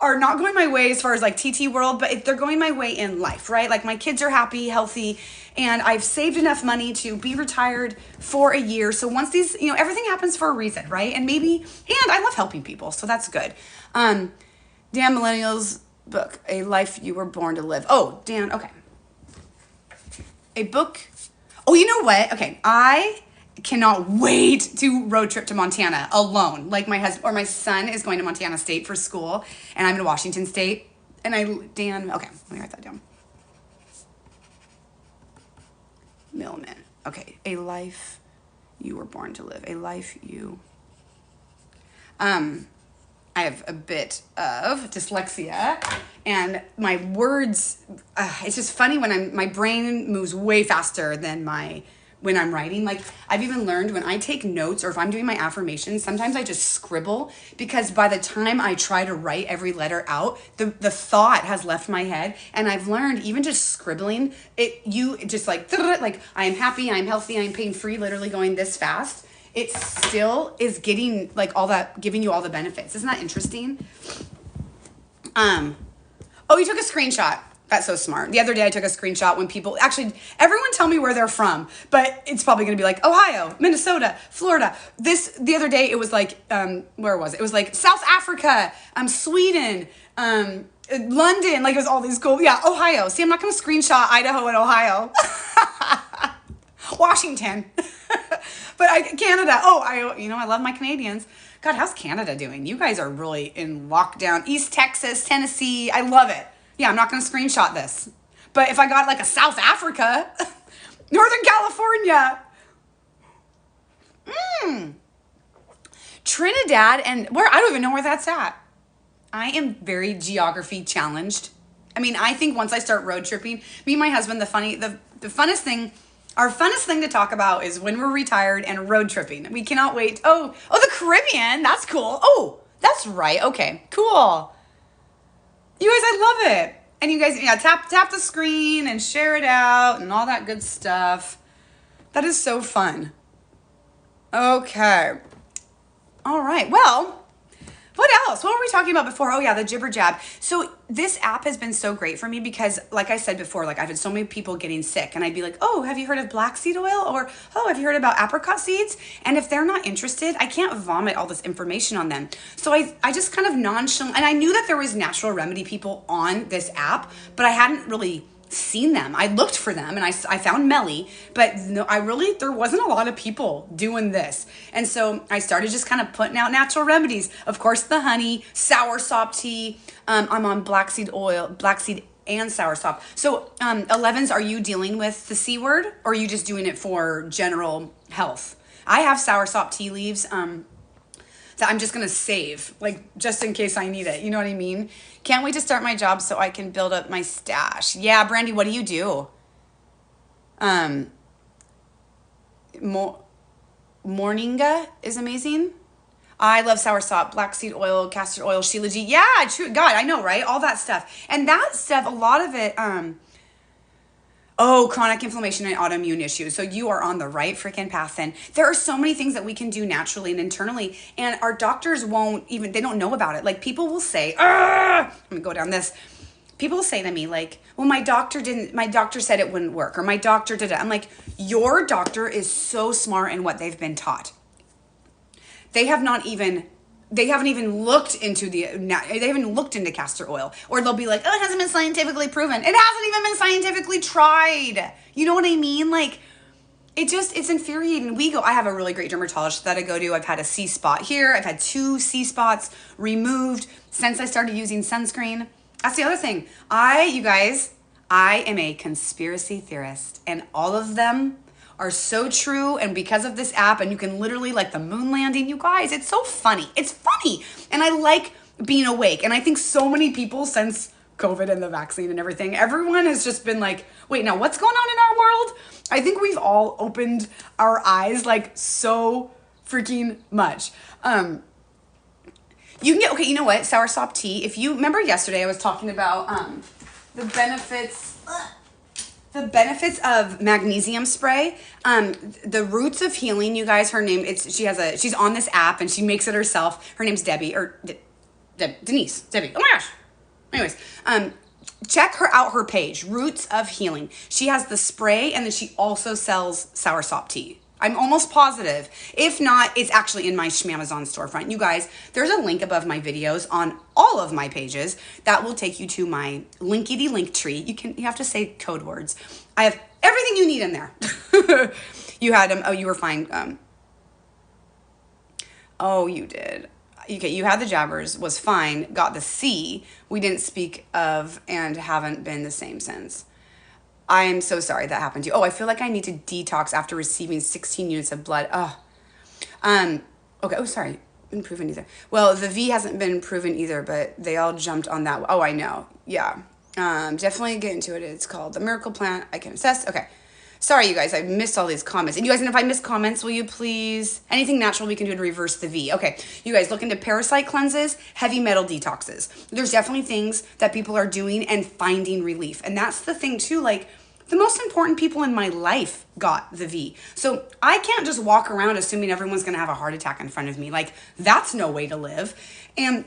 are not going my way as far as TT world, but they're going my way in life, right? Like my kids are happy, healthy, and I've saved enough money to be retired for a year. So once these, everything happens for a reason, right? And I love helping people. So that's good. Dan Millennials book, A Life You Were Born to Live. Oh, Dan. Okay. A book. Oh, you know what? Okay. I cannot wait to road trip to Montana alone. Like my husband or my son is going to Montana State for school and I'm in Washington State. And Dan, okay, let me write that down. Millman. Okay. A life you were born to live. A life you, I have a bit of dyslexia, and my words, it's just funny when my brain moves way faster than when I'm writing. Like, I've even learned when I take notes or if I'm doing my affirmations, sometimes I just scribble, because by the time I try to write every letter out, the thought has left my head. And I've learned even just scribbling, you just like I am happy, I'm healthy, I'm pain-free, literally going this fast. It still is getting like all that, giving you all the benefits. Isn't that interesting? Oh, you took a screenshot. That's so smart. The other day I took a screenshot when people, actually, everyone tell me where they're from, but it's probably going to be like Ohio, Minnesota, Florida. The other day it was like, where was it? It was like South Africa, Sweden, London, like it was all these cool, yeah, Ohio. See, I'm not going to screenshot Idaho and Ohio. Washington. But Canada. Oh, I love my Canadians. God, how's Canada doing? You guys are really in lockdown. East Texas, Tennessee. I love it. Yeah, I'm not going to screenshot this. But if I got like a South Africa, Northern California, Trinidad, and I don't even know where that's at. I am very geography challenged. I mean, I think once I start road tripping, me and my husband, the funnest thing, our funnest thing to talk about is when we're retired and road tripping. We cannot wait. Oh, the Caribbean. That's cool. Oh, that's right. Okay, cool. You guys, I love it. And you guys, yeah, tap the screen and share it out and all that good stuff. That is so fun. Okay. All right. Well, what else? What were we talking about before? Oh yeah, the jibber jab. So this app has been so great for me because, like I said before, like I've had so many people getting sick, and I'd be like, oh, have you heard of black seed oil? Or, oh, have you heard about apricot seeds? And if they're not interested, I can't vomit all this information on them. So I just kind of nonchalant, and I knew that there was natural remedy people on this app, but I hadn't really seen them. I looked for them and I found Melly, but no, there wasn't a lot of people doing this. And so I started just kind of putting out natural remedies. Of course, the honey, soursop tea. I'm on black seed and soursop. So 11s, are you dealing with the C word, or are you just doing it for general health? I have soursop tea leaves that I'm just going to save, like just in case I need it. You know what I mean? Can't wait to start my job so I can build up my stash. Yeah, Brandy, what do you do? Moringa is amazing. I love soursop, black seed oil, castor oil, Shilajit. Yeah, true. God, I know, right? All that stuff. And that stuff, a lot of it, chronic inflammation and autoimmune issues. So you are on the right freaking path then. There are so many things that we can do naturally and internally, and our doctors they don't know about it. Like, people will say, I'm gonna go down this. People will say to me like, well, my doctor said it wouldn't work, or my doctor did it. I'm like, your doctor is so smart in what they've been taught. They haven't even looked into castor oil, or they'll be like, oh, it hasn't been scientifically proven. It hasn't even been scientifically tried. You know what I mean? Like, it's infuriating. I have a really great dermatologist that I go to. I've had a C spot here. I've had 2 C spots removed since I started using sunscreen. That's the other thing. You guys, I am a conspiracy theorist, and all of them are so true. And because of this app, and you can literally, like the moon landing, you guys, it's so funny. It's funny. And I like being awake. And I think so many people, since COVID and the vaccine and everything, everyone has just been like, wait, now what's going on in our world? I think we've all opened our eyes like so freaking much. You can get, okay, you know what? Soursop tea. If you remember yesterday, I was talking about the benefits of magnesium spray. The Roots of Healing, you guys, she's on this app and she makes it herself. Her name's Debbie, or Denise. Debbie. Oh my gosh. Anyways, check her page, Roots of Healing. She has the spray, and then she also sells soursop tea. I'm almost positive. If not, it's actually in my Schmamazon storefront. You guys, there's a link above my videos on all of my pages that will take you to my linkity link tree. You have to say code words. I have everything you need in there. You were fine. You did. Okay, you had the jabbers, was fine, got the C. We didn't speak of and haven't been the same since. I am so sorry that happened to you. I feel like I need to detox after receiving 16 units of blood. Okay. Oh, sorry. been proven either. Well, the V hasn't been proven either, but they all jumped on that. Oh, I know. Yeah. Definitely get into it. It's called the miracle plant. I can assess. Okay. Sorry, you guys. I missed all these comments. And you guys, and if I miss comments, will you please, anything natural we can do to reverse the V. Okay. You guys, look into parasite cleanses, heavy metal detoxes. There's definitely things that people are doing and finding relief. And that's the thing too, like, the most important people in my life got the V. So I can't just walk around assuming everyone's going to have a heart attack in front of me. Like, that's no way to live. And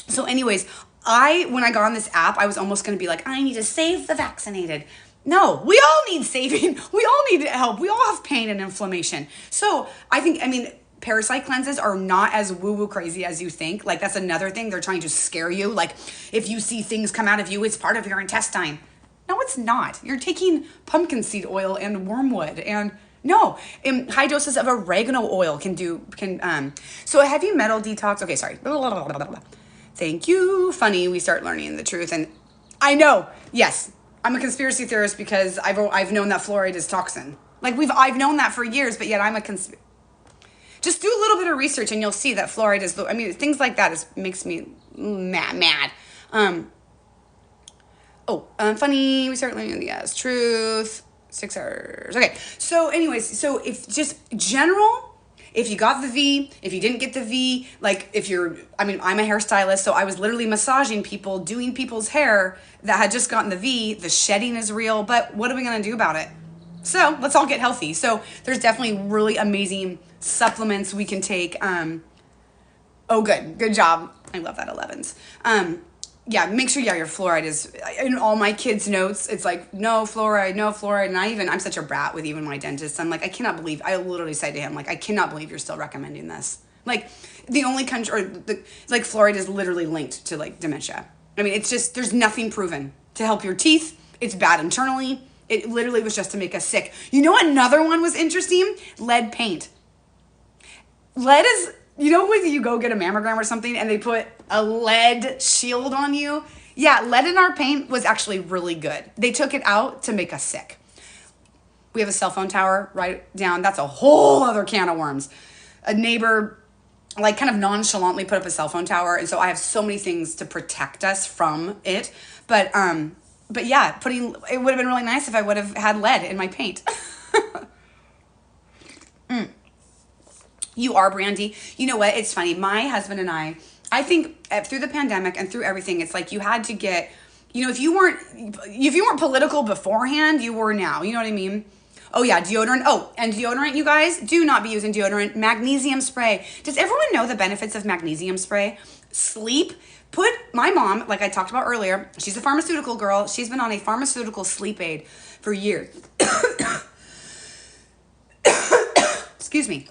so anyways, when I got on this app, I was almost going to be like, I need to save the vaccinated. No, we all need saving. We all need help. We all have pain and inflammation. So I mean, parasite cleanses are not as woo-woo crazy as you think. Like, that's another thing. They're trying to scare you. Like, if you see things come out of you, it's part of your intestine. No, it's not. You're taking pumpkin seed oil and wormwood, and no, high doses of oregano oil so a heavy metal detox. Okay, sorry. Thank you. Funny, we start learning the truth, and I know. Yes, I'm a conspiracy theorist because I've known that fluoride is toxin. Like I've known that for years, but yet I'm a Just do a little bit of research, and you'll see that fluoride is. I mean, things like that makes me mad. Funny, we start learning the truth. 6 hours. Okay, so anyways, so if you got the V, if you didn't get the V, like I'm a hairstylist, so I was literally massaging people, doing people's hair that had just gotten the V. The shedding is real, but what are we going to do about it? So let's all get healthy. So there's definitely really amazing supplements we can take. Good job. I love that 11s. Yeah, make sure, your fluoride is, in all my kids' notes, it's like, no fluoride. And I'm such a brat with even my dentist. I'm like, I literally say to him, like, I cannot believe you're still recommending this. Like, the only country, fluoride is literally linked to, like, dementia. I mean, it's just, there's nothing proven to help your teeth. It's bad internally. It literally was just to make us sick. You know, another one was interesting? Lead paint. Lead is, when you go get a mammogram or something and they put a lead shield on you? Yeah, lead in our paint was actually really good. They took it out to make us sick. We have a cell phone tower right down. That's a whole other can of worms. A neighbor, like, kind of nonchalantly put up a cell phone tower. And so I have so many things to protect us from it. But yeah, it would have been really nice if I would have had lead in my paint. You are, Brandy. You know what? It's funny. My husband and I think through the pandemic and through everything, it's like you had to get, if you weren't political beforehand, you were now. You know what I mean? Oh yeah, deodorant. Oh, and deodorant, you guys, do not be using deodorant. Magnesium spray. Does everyone know the benefits of magnesium spray? Sleep. My mom, like I talked about earlier, she's a pharmaceutical girl. She's been on a pharmaceutical sleep aid for years. Excuse me.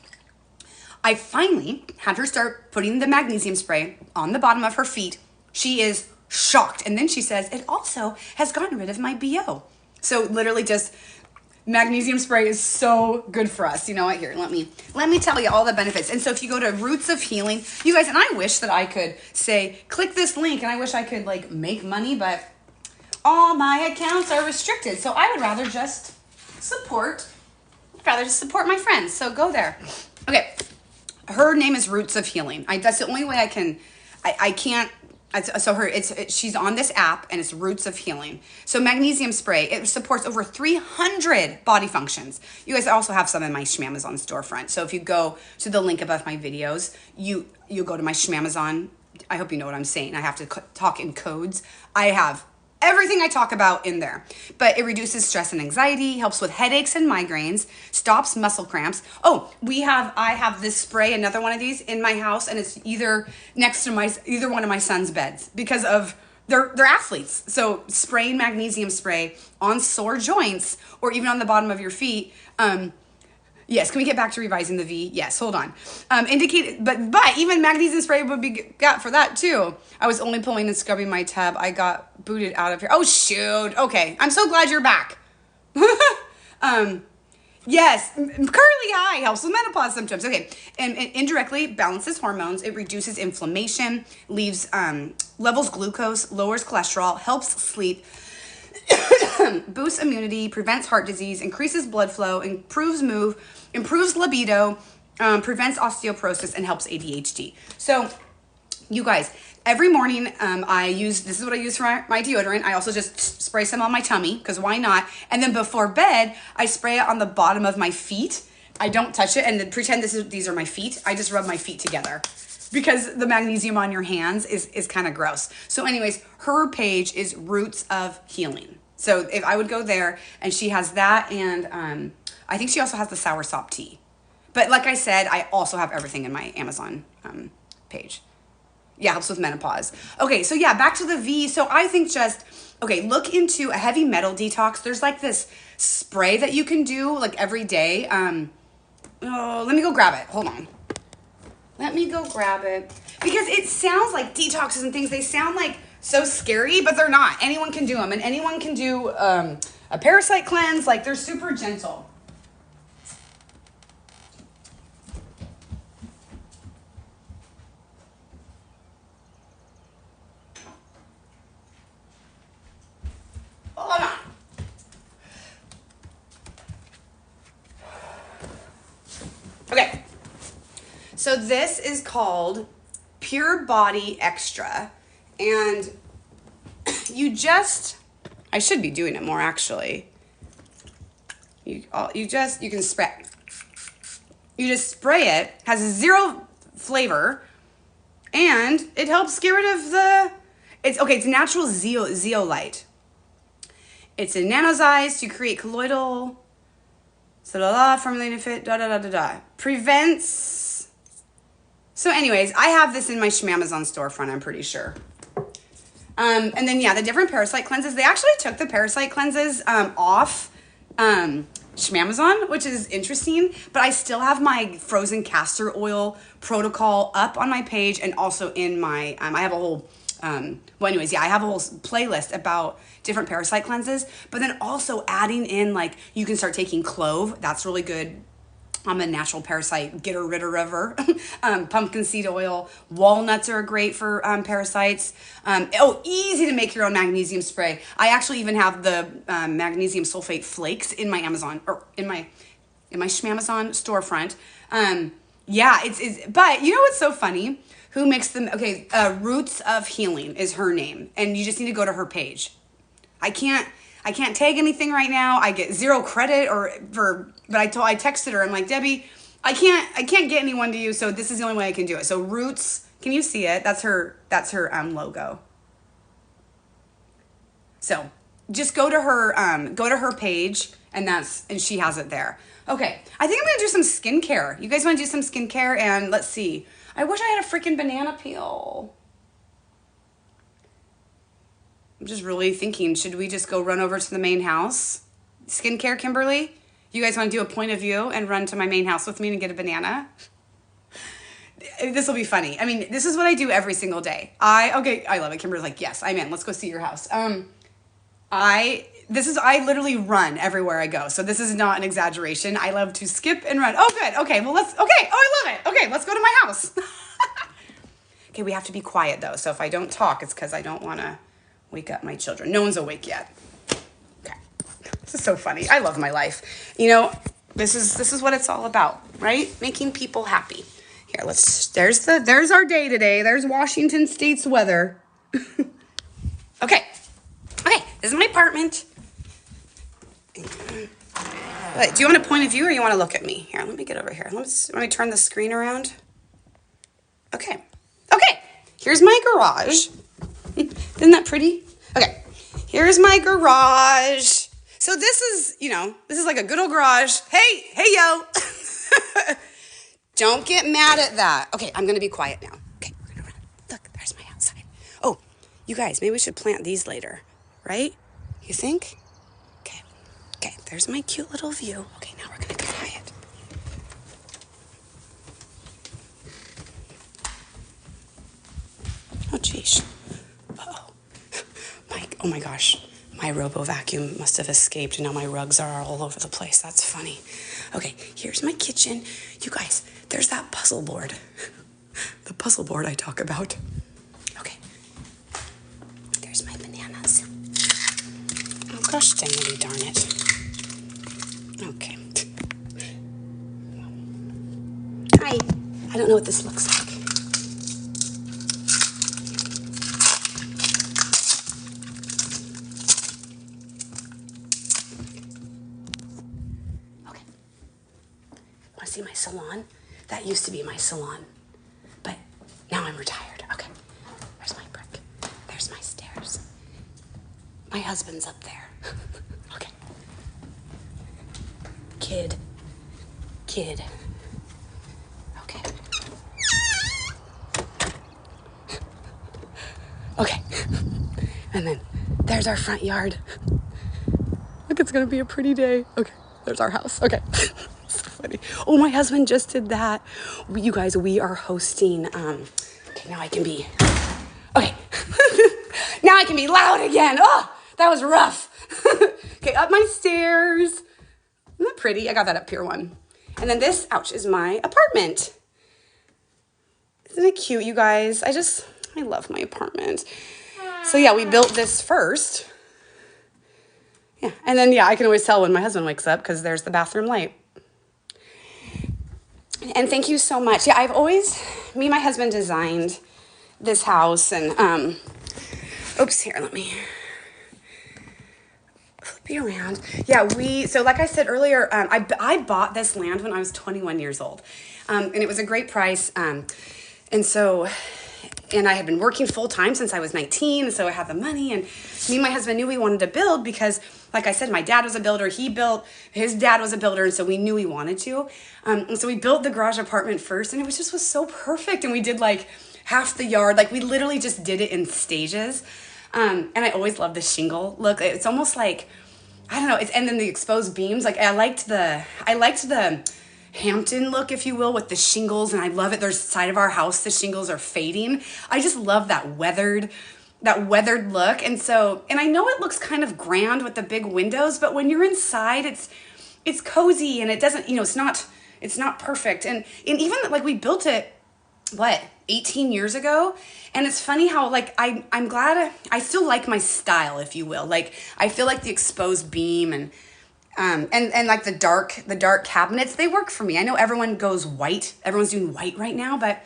I finally had her start putting the magnesium spray on the bottom of her feet. She is shocked. And then she says, it also has gotten rid of my BO. So literally just magnesium spray is so good for us. You know what? Here, let me tell you all the benefits. And so if you go to Roots of Healing, you guys, and I wish that I could say, click this link, and I wish I could like make money, but all my accounts are restricted. So I would rather just support my friends. So go there. Okay. Her name is Roots of Healing. That's the only way I can. I can't. So she's on this app, and it's Roots of Healing. So magnesium spray, it supports over 300 body functions. You guys, also have some in my Schmamazon storefront. So if you go to the link above my videos, you go to my Schmamazon. I hope you know what I'm saying. I have to talk in codes. I have everything I talk about in there. But it reduces stress and anxiety, helps with headaches and migraines, stops muscle cramps. Oh, I have this spray, another one of these in my house, and it's either next to either one of my son's beds because of they're athletes. So spraying magnesium spray on sore joints or even on the bottom of your feet. Yes, can we get back to revising the V? Yes, hold on. But even magnesium spray would be got for that too. I was only pulling and scrubbing my tub. I got booted out of here. Oh shoot. Okay, I'm so glad you're back. Yes, curly high helps with menopause symptoms. Okay, and indirectly balances hormones. It reduces inflammation, levels glucose, lowers cholesterol, helps sleep, boosts immunity, prevents heart disease, increases blood flow, improves libido, prevents osteoporosis, and helps ADHD. So you guys, every morning this is what I use for my deodorant. I also just spray some on my tummy, because why not? And then before bed, I spray it on the bottom of my feet. I don't touch it and then pretend these are my feet. I just rub my feet together, because the magnesium on your hands is kind of gross. So anyways, her page is Roots of Healing. So if I would go there, and she has that, and I think she also has the soursop tea. But like I said, I also have everything in my Amazon page. Yeah, helps with menopause. Okay, so yeah, back to the V. So I think look into a heavy metal detox. There's like this spray that you can do like every day. Let me go grab it. Hold on. Let me go grab it. Because it sounds like detoxes and things, they sound like so scary, but they're not. Anyone can do them, and anyone can do a parasite cleanse. Like, they're super gentle. Hold on. Okay. So this is called Pure Body Extra. And I should be doing it more actually. You can spray. You just spray it, has zero flavor, and it helps get rid of it's natural zeolite. It's a nanozymes to create colloidal, formulated fit, prevents. So anyways, I have this in my Schmamazon storefront, I'm pretty sure. And then, yeah, the different parasite cleanses, they actually took the parasite cleanses off Schmamazon, which is interesting, but I still have my frozen castor oil protocol up on my page, and also in my, I have a whole, I have a whole playlist about different parasite cleanses, but then also adding in, like, you can start taking clove. That's really good. I'm a natural parasite getter ritter. Pumpkin seed oil. Walnuts are great for parasites. Easy to make your own magnesium spray. I actually even have the magnesium sulfate flakes in my Amazon, or in my Schmamazon storefront. But you know what's so funny? Who makes them? Okay, Roots of Healing is her name, and you just need to go to her page. I can't tag anything right now. I get zero credit but I texted her. I'm like, Debbie, I can't get anyone to you. So this is the only way I can do it. So Roots, can you see it? That's her logo. So just go to her page, and she has it there. Okay. I think I'm going to do some skincare. You guys want to do some skincare? And let's see. I wish I had a freaking banana peel. I'm just really thinking, should we just go run over to the main house? Skincare, Kimberly? You guys want to do a point of view and run to my main house with me and get a banana? This will be funny. I mean, this is what I do every single day. I love it. Kimberly's like, yes, I'm in. Let's go see your house. I literally run everywhere I go. So this is not an exaggeration. I love to skip and run. Oh, good. Okay, well, I love it. Okay, let's go to my house. Okay, we have to be quiet though. So if I don't talk, it's because I don't want to wake up my children. No one's awake yet. Okay. This is so funny. I love my life. You know, this is what it's all about, right? Making people happy. Here, there's our day today. There's Washington State's weather. Okay, this is my apartment. Wait, do you want a point of view or you want to look at me? Here, let me get over here. Let me turn the screen around. Okay, here's my garage. Isn't that pretty? Okay, here's my garage. So this is like a good old garage. Hey, yo. Don't get mad at that. Okay, I'm going to be quiet now. Okay, we're going to run. Look, there's my outside. Oh, you guys, maybe we should plant these later, right? You think? Okay, there's my cute little view. Okay, now we're going to be quiet. Oh, geez. Uh-oh. Oh my gosh. My robo vacuum must have escaped, and now my rugs are all over the place. That's funny. Okay, here's my kitchen. You guys, there's that puzzle board. The puzzle board I talk about. Okay. There's my bananas. Oh gosh, dang darn it. Okay. don't know what this looks like. Okay. Want to see my salon? That used to be my salon, but now I'm retired. Okay. There's my brick. There's my stairs. My husband's up there. Okay. Kid. Okay. Okay. And then there's our front yard. Look, it's gonna be a pretty day. Okay, there's our house. Okay. So funny. Oh, my husband just did that. You guys, we are hosting, okay, now I can be, okay. Now I can be loud again. Oh, that was rough. Okay, up my stairs. Isn't that pretty? I got that up Pier 1. And then this, ouch, is my apartment. Isn't it cute, you guys? I love my apartment. So yeah, we built this first. Yeah, and then yeah, I can always tell when my husband wakes up because there's the bathroom light. And thank you so much. Yeah, me and my husband designed this house and, oops, here, let me flip you around. Yeah, so like I said earlier, I bought this land when I was 21 years old. And it was a great price. And I had been working full time since I was 19. So I had the money, and me and my husband knew we wanted to build because, like I said, my dad was a builder. He built, his dad was a builder. And so we knew we wanted to. And so we built the garage apartment first, and it was so perfect. And we did like half the yard. Like we literally just did it in stages. And I always loved the shingle look. It's almost like, I don't know. And then the exposed beams. Like I liked the Hampton look, if you will, with the shingles, and I love it. There's side of our house, the shingles are fading. I just love that weathered look. And I know it looks kind of grand with the big windows, but when you're inside, it's cozy, and it doesn't, it's not perfect. And even like we built it, 18 years ago. And it's funny how like, I'm glad I still like my style, if you will. Like I feel like the exposed beam and like the dark cabinets, they work for me. I know everyone goes white. Everyone's doing white right now, but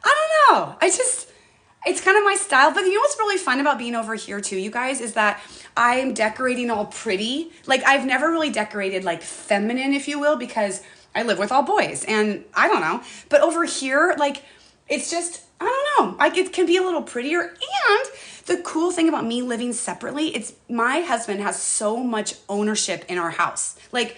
I don't know. It's kind of my style. But you know what's really fun about being over here too, you guys, is that I'm decorating all pretty. Like I've never really decorated like feminine, if you will, because I live with all boys and I don't know. But over here, like it's just, I don't know, like it can be a little prettier. And the cool thing about me living separately, it's my husband has so much ownership in our house. Like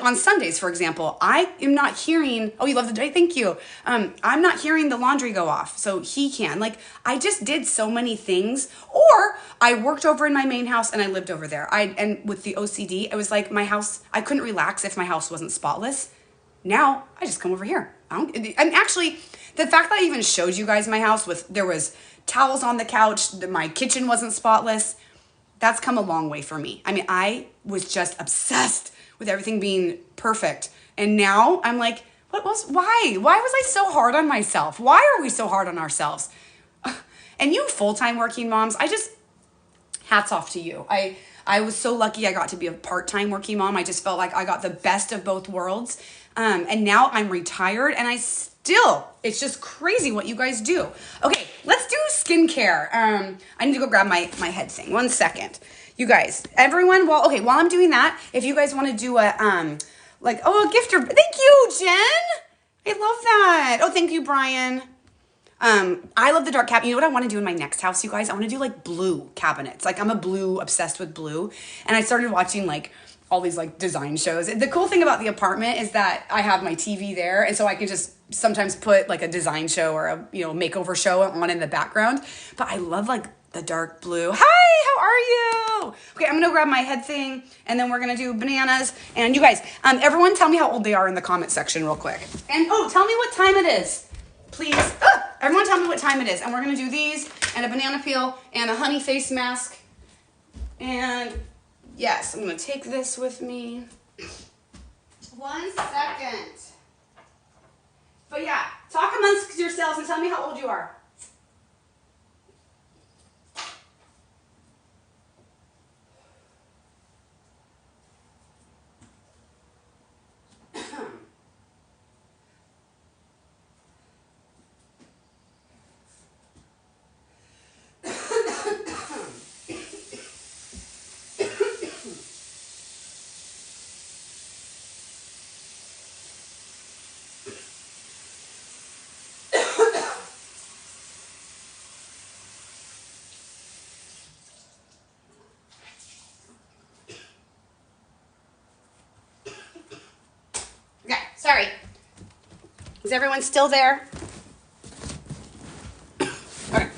on Sundays, for example, I am not hearing, oh, you love the day? Thank you. I'm not hearing the laundry go off, so he can. Like, I just did so many things. Or I worked over in my main house and I lived over there. And with the OCD, it was like my house, I couldn't relax if my house wasn't spotless. Now, I just come over here. And actually, the fact that I even showed you guys my house there was towels on the couch, my kitchen wasn't spotless, that's come a long way for me. I mean, I was just obsessed with everything being perfect. And now I'm like, why was I so hard on myself? Why are we so hard on ourselves? And you full-time working moms, hats off to you. I was so lucky I got to be a part-time working mom. I just felt like I got the best of both worlds. And now I'm retired and it's just crazy what you guys do. Okay, let's do skincare. I need to go grab my head thing. 1 second. You guys, everyone, while I'm doing that, if you guys want to do a gifter. Thank you, Jen. I love that. Oh, thank you, Brian. I love the dark cabinet. You know what I want to do in my next house, you guys? I want to do like blue cabinets. Like I'm obsessed with blue. And I started watching like all these like design shows. The cool thing about the apartment is that I have my TV there. And so I can just sometimes put like a design show or a, makeover show on in the background. But I love like the dark blue. Hi, how are you? Okay, I'm gonna grab my head thing and then we're gonna do bananas. And you guys, everyone tell me how old they are in the comment section real quick. And tell me what time it is, please. Everyone tell me what time it is. And we're gonna do these and a banana peel and a honey face mask. And yes, I'm gonna take this with me. 1 second. But yeah, talk amongst yourselves and tell me how old you are. Is everyone still there? Okay.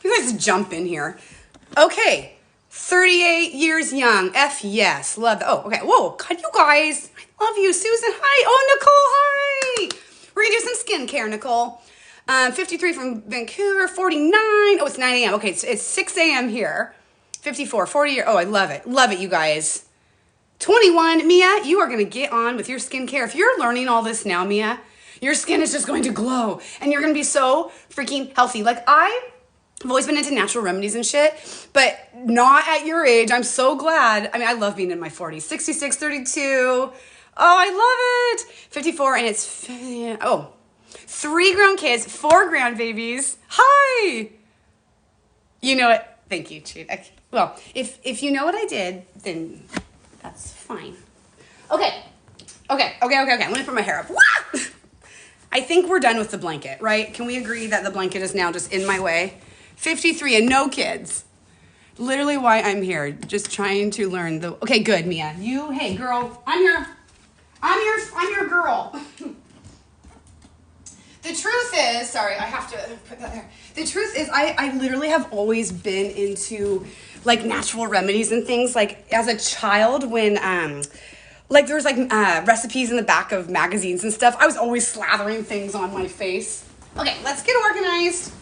You guys jump in here. Okay. 38 years young. F yes. Love that. Oh, okay. Whoa. God, you guys. I love you. Susan, hi. Oh, Nicole, hi. We're going to do some skincare, Nicole. 53 from Vancouver. 49. Oh, it's 9 a.m. Okay, it's 6 a.m. here. 54. 40. Oh, I love it. Love it, you guys. 21. Mia, you are going to get on with your skincare. If you're learning all this now, Mia, your skin is just going to glow. And you're going to be so freaking healthy. Like, I've always been into natural remedies and shit, but not at your age. I'm so glad. I mean, I love being in my 40s. 66, 32. Oh, I love it. 54, and it's, 3 grown kids, 4 grandbabies. Hi. You know it. Thank you, Cheat. Well, if you know what I did, then that's fine. Okay. Let me put my hair up. Wah! I think we're done with the blanket, right? Can we agree that the blanket is now just in my way? 53 and no kids. Literally why I'm here, just trying to learn the... Okay, good, Mia. Hey, girl, I'm your girl. The truth is, sorry, I have to put that there. The truth is, I literally have always been into, like, natural remedies and things. Like, as a child, when, like, there was, like, recipes in the back of magazines and stuff, I was always slathering things on my face. Okay, let's get organized.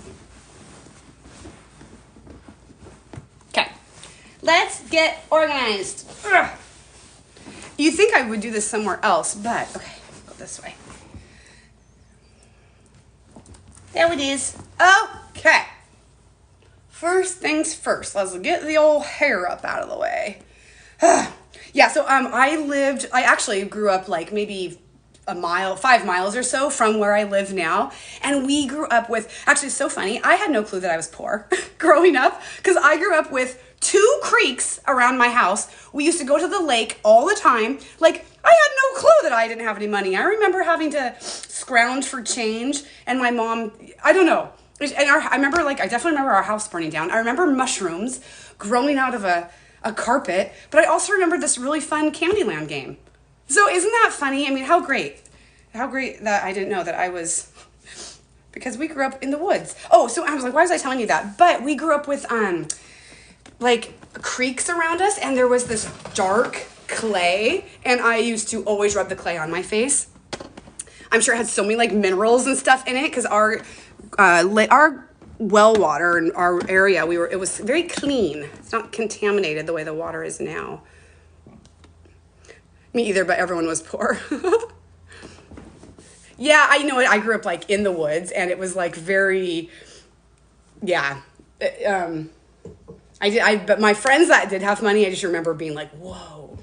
Okay, let's get organized. Ugh. You think I would do this somewhere else, but, okay, go this way. There it is. Okay. First things first. Let's get the old hair up out of the way. Yeah, so I actually grew up like maybe 5 miles or so from where I live now. And we grew up with, actually it's so funny, I had no clue that I was poor growing up because I grew up with 2 creeks around my house. We used to go to the lake all the time. Like, I had no clue that I didn't have any money. I remember having to scrounge for change, and my mom, I don't know. And I remember, like, I definitely remember our house burning down. I remember mushrooms growing out of a carpet, but I also remember this really fun Candyland game. So isn't that funny? I mean, how great that I didn't know that I was, because we grew up in the woods. Oh, so I was like, why was I telling you that? But we grew up with, like, creeks around us, and there was this dark clay, and I used to always rub the clay on my face. I'm sure it had so many, like, minerals and stuff in it, because our well water in our area, it was very clean. It's not contaminated the way the water is now. Me either, but everyone was poor. Yeah, I know it. I grew up, like, in the woods, and it was, like, very, yeah. But my friends that did have money, I just remember being like, whoa.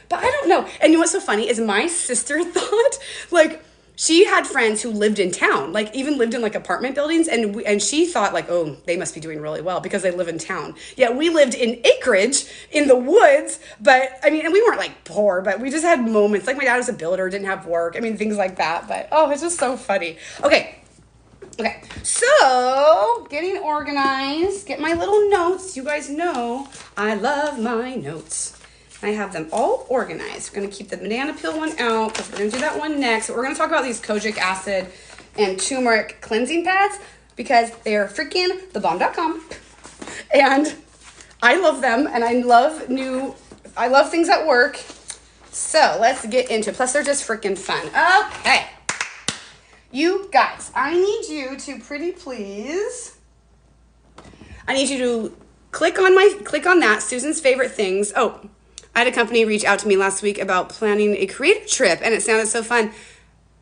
But I don't know. And you know what's so funny is my sister thought, like, she had friends who lived in town, like, even lived in, like, apartment buildings, and she thought, like, oh, they must be doing really well because they live in town. Yeah, we lived in acreage in the woods, but, I mean, and we weren't, like, poor, but we just had moments. Like, my dad was a builder, didn't have work. I mean, things like that. But, oh, it's just so funny. Okay, so getting organized, get my little notes. You guys know I love my notes. I have them all organized. We're going to keep the banana peel one out because we're going to do that one next. But we're going to talk about these kojic acid and turmeric cleansing pads because they are freaking thebomb.com. And I love them, and I love things that work. So let's get into it. Plus, they're just freaking fun. Okay. You guys, I need you to pretty please. I need you to click on that, Susan's favorite things. Oh, I had a company reach out to me last week about planning a creator trip, and it sounded so fun.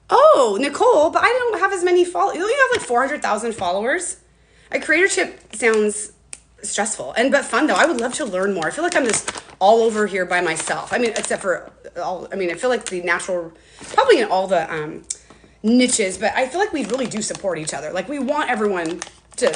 Oh, Nicole, but I don't have as many followers. You have like 400,000 followers. A creator trip sounds stressful but fun though. I would love to learn more. I feel like I'm just all over here by myself. I mean, except for I feel like the natural, probably in all the niches, but I feel like we really do support each other. Like we want everyone to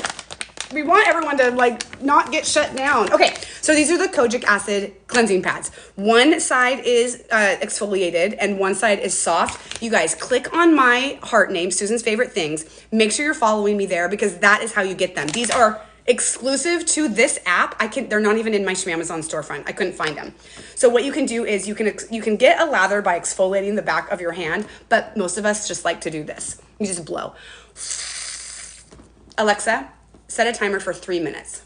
like not get shut down. Okay, so these are the kojic acid cleansing pads. One side is exfoliated and one side is soft. You guys click on my heart name, Susan's favorite things. Make sure you're following me there because that is how you get them. These are exclusive to this app. They're not even in my Amazon storefront. I couldn't find them. So what you can do is you can get a lather by exfoliating the back of your hand, but most of us just like to do this. You just blow. Alexa, set a timer for 3 minutes.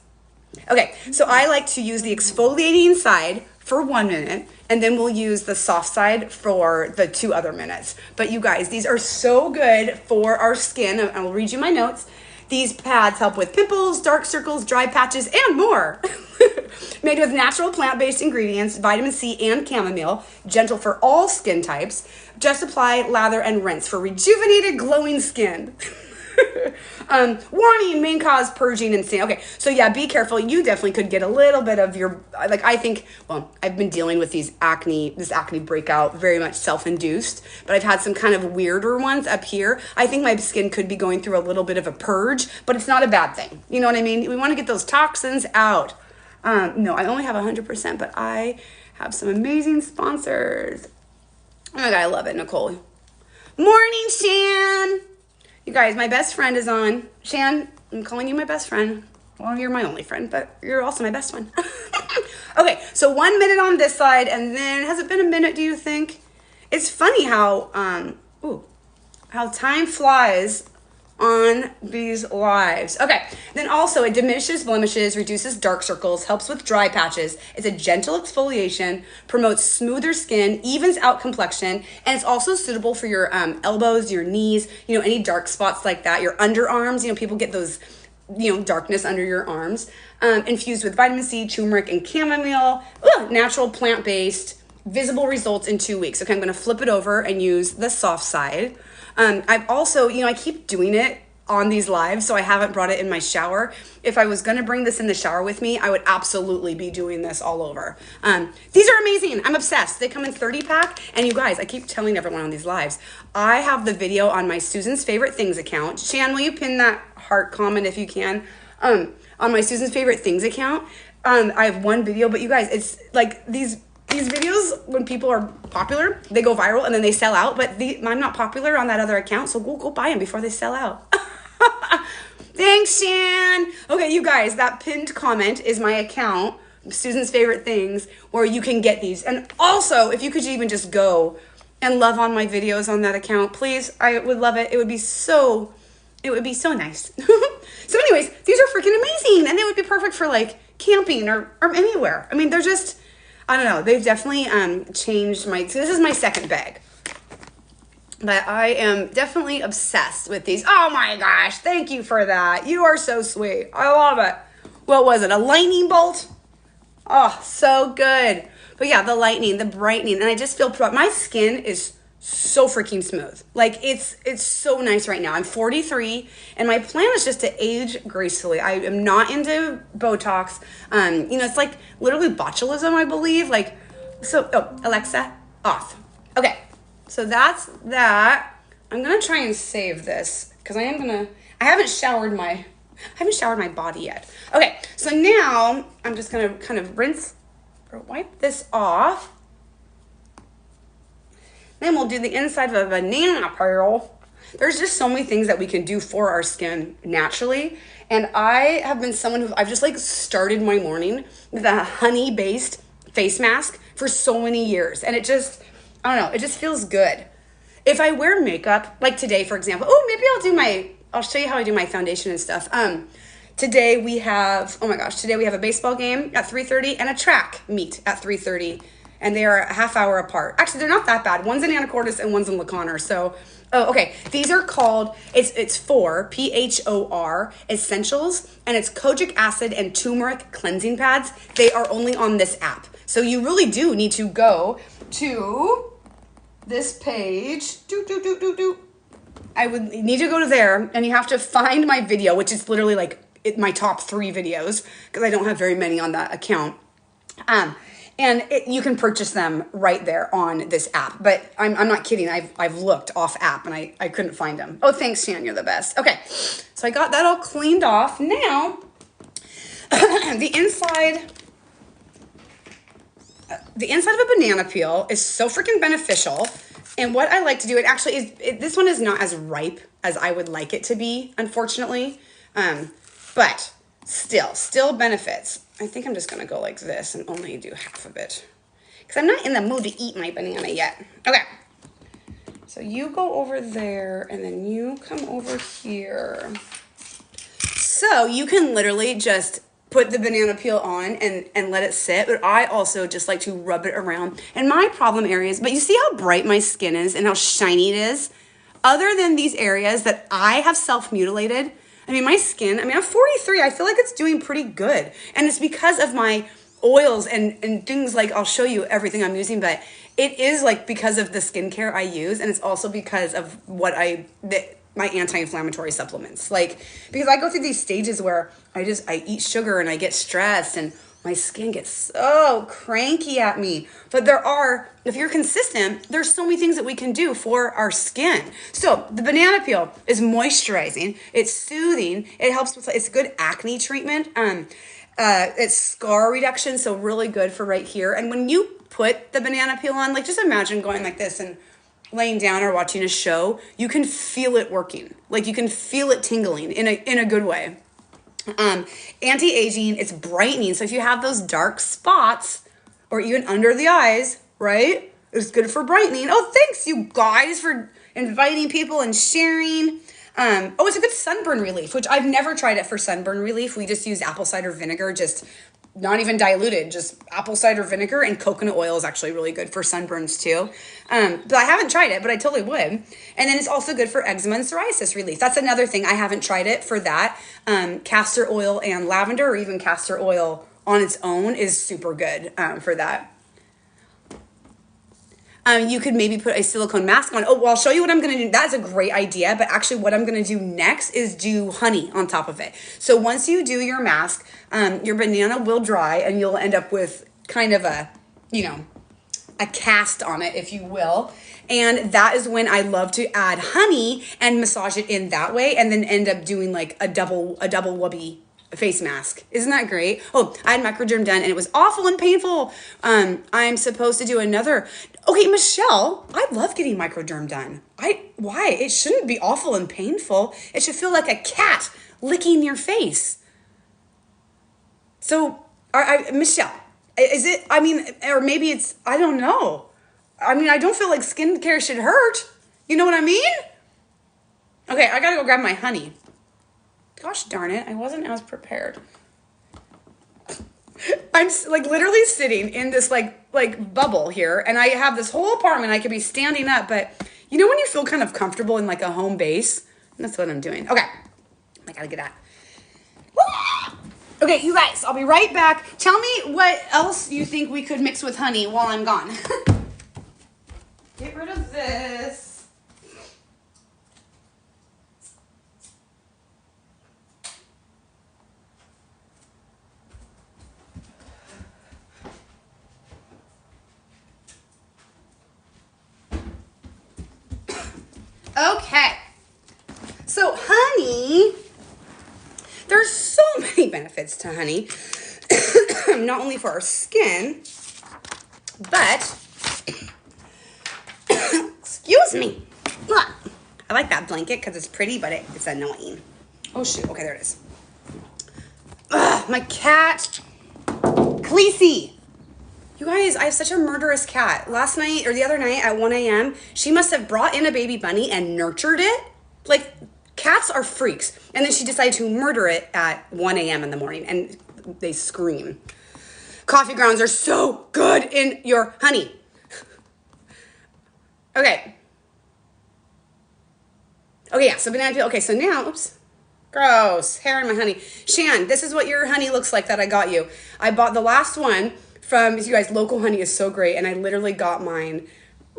Okay, so I like to use the exfoliating side for 1 minute, and then we'll use the soft side for the 2 other minutes. But you guys, these are so good for our skin. I will read you my notes. These pads help with pimples, dark circles, dry patches, and more. Made with natural plant-based ingredients, vitamin C and chamomile, gentle for all skin types. Just apply, lather, and rinse for rejuvenated, glowing skin. Warning, main cause purging and stain. Okay, so yeah, be careful. You definitely could get a little bit of your, like, I think, well, I've been dealing with this acne breakout, very much self-induced, but I've had some kind of weirder ones up here. I think my skin could be going through a little bit of a purge, but it's not a bad thing. You know what I mean? We want to get those toxins out. No, I only have 100%, but I have some amazing sponsors. Oh my God, I love it, Nicole. Morning, Shan. You guys, my best friend is on. Shan, I'm calling you my best friend. Well, you're my only friend, but you're also my best one. Okay, so 1 minute on this side, and then, has it been a minute, do you think? It's funny how time flies on these lives. Okay, then also it diminishes blemishes, reduces dark circles, helps with dry patches. It's a gentle exfoliation, promotes smoother skin, evens out complexion, and it's also suitable for your elbows, your knees, you know, any dark spots like that, your underarms. You know, people get those, you know, darkness under your arms. Infused with vitamin C, turmeric, and chamomile. Natural, plant-based, visible results in 2 weeks. Okay, I'm gonna flip it over and use the soft side. I've also, you know, I keep doing it on these lives, so I haven't brought it in my shower. If I was going to bring this in the shower with me, I would absolutely be doing this all over. These are amazing. I'm obsessed. They come in 30 pack. And you guys, I keep telling everyone on these lives, I have the video on my Susan's Favorite Things account. Shan, will you pin that heart comment if you can? On my Susan's Favorite Things account. I have one video, but you guys, it's like these videos, when people are popular, they go viral and then they sell out, but I'm not popular on that other account, so go buy them before they sell out. Thanks, Shan. Okay, you guys, that pinned comment is my account, Susan's Favorite Things, where you can get these. And also, if you could even just go and love on my videos on that account, please, I would love it. It would be so nice. So anyways, these are freaking amazing, and they would be perfect for like camping or anywhere. I mean, they're just, I don't know. They've definitely changed so this is my second bag. But I am definitely obsessed with these. Oh my gosh, thank you for that. You are so sweet. I love it. What was it, a lightning bolt? Oh, so good. But yeah, the lightning, the brightening, and I just feel, my skin is so freaking smooth. Like, it's so nice right now. I'm 43, and my plan is just to age gracefully. I am not into Botox. You know, it's like literally botulism, I believe. Like, so, Alexa, off. Okay, so that's that. I'm gonna try and save this because I haven't showered my body yet. Okay, so now I'm just gonna kind of rinse or wipe this off. Then we'll do the inside of a banana peel. There's just so many things that we can do for our skin naturally. And I have been someone I've just like started my morning with a honey-based face mask for so many years. And it just, I don't know, it just feels good. If I wear makeup, like today, for example, maybe I'll show you how I do my foundation and stuff. Today we have a baseball game at 3:30 and a track meet at 3:30. And they are a half hour apart. Actually, they're not that bad. One's in Anacortes and one's in La Conner. So, okay. These are called, it's PHOR, PHOR, Essentials, and it's kojic acid and turmeric cleansing pads. They are only on this app. So you really do need to go to this page. I would need to go to there, and you have to find my video, which is literally like my top 3 videos, because I don't have very many on that account. And you can purchase them right there on this app. But I'm not kidding. I've looked off app and I couldn't find them. Oh, thanks, Shan. You're the best. Okay, so I got that all cleaned off. Now, the inside of a banana peel is so freaking beneficial. And what I like to do, it actually is, this one is not as ripe as I would like it to be, unfortunately. But still benefits. I think I'm just gonna go like this and only do half of it because I'm not in the mood to eat my banana yet. Okay, so you go over there and then you come over here. So you can literally just put the banana peel on and let it sit, but I also just like to rub it around in my problem areas. But you see how bright my skin is and how shiny it is? Other than these areas that I have self-mutilated, I mean, my skin, I mean, I'm 43. I feel like it's doing pretty good. And it's because of my oils and things like, I'll show you everything I'm using, but it is like because of the skincare I use. And it's also because of what my anti-inflammatory supplements. Like, because I go through these stages where I eat sugar and I get stressed and my skin gets so cranky at me. But if you're consistent, there's so many things that we can do for our skin. So the banana peel is moisturizing. It's soothing. It helps with, it's good acne treatment. It's scar reduction. So really good for right here. And when you put the banana peel on, like just imagine going like this and laying down or watching a show, you can feel it working. Like you can feel it tingling in a good way. Anti-aging, it's brightening. So if you have those dark spots or even under the eyes, right? It's good for brightening. Oh, thanks you guys for inviting people and sharing. It's a good sunburn relief, which I've never tried it for sunburn relief. We just use apple cider vinegar, just not even diluted, just apple cider vinegar, and coconut oil is actually really good for sunburns too. But I haven't tried it, but I totally would. And then it's also good for eczema and psoriasis relief. That's another thing. I haven't tried it for that. Castor oil and lavender, or even castor oil on its own, is super good for that. You could maybe put a silicone mask on. Oh, well, I'll show you what I'm going to do. That's a great idea. But actually what I'm going to do next is do honey on top of it. So once you do your mask, your banana will dry and you'll end up with kind of a cast on it, if you will. And that is when I love to add honey and massage it in that way and then end up doing like a double wubby face mask. Isn't that great? Oh, I had microderm done and it was awful and painful. I'm supposed to do another. Okay, Michelle, I love getting microderm done. Why? It shouldn't be awful and painful. It should feel like a cat licking your face. So, Michelle, is it, I mean, or maybe it's, I don't know. I mean, I don't feel like skincare should hurt. You know what I mean? Okay, I gotta go grab my honey. Gosh darn it, I wasn't as prepared. I'm like literally sitting in this like bubble here, and I have this whole apartment. I could be standing up, but you know when you feel kind of comfortable in like a home base? That's what I'm doing. Okay, I gotta get that. Okay, you guys, I'll be right back. Tell me what else you think we could mix with honey while I'm gone. Get rid of this. Okay, so honey, there's so many benefits to honey, not only for our skin, but, excuse me, look, I like that blanket because it's pretty, but it's annoying. Oh shoot, okay, there it is. Ugh, my cat, Khaleesi. You guys, I have such a murderous cat. Last night or the other night at 1 a.m., she must have brought in a baby bunny and nurtured it. Like, cats are freaks. And then she decided to murder it at 1 a.m. in the morning, and they scream. Coffee grounds are so good in your honey. Okay. Okay, yeah, so banana peel. Okay, so now, oops. Gross, hair in my honey. Shan, this is what your honey looks like that I got you. I bought the last one from, you guys, local honey is so great, and I literally got mine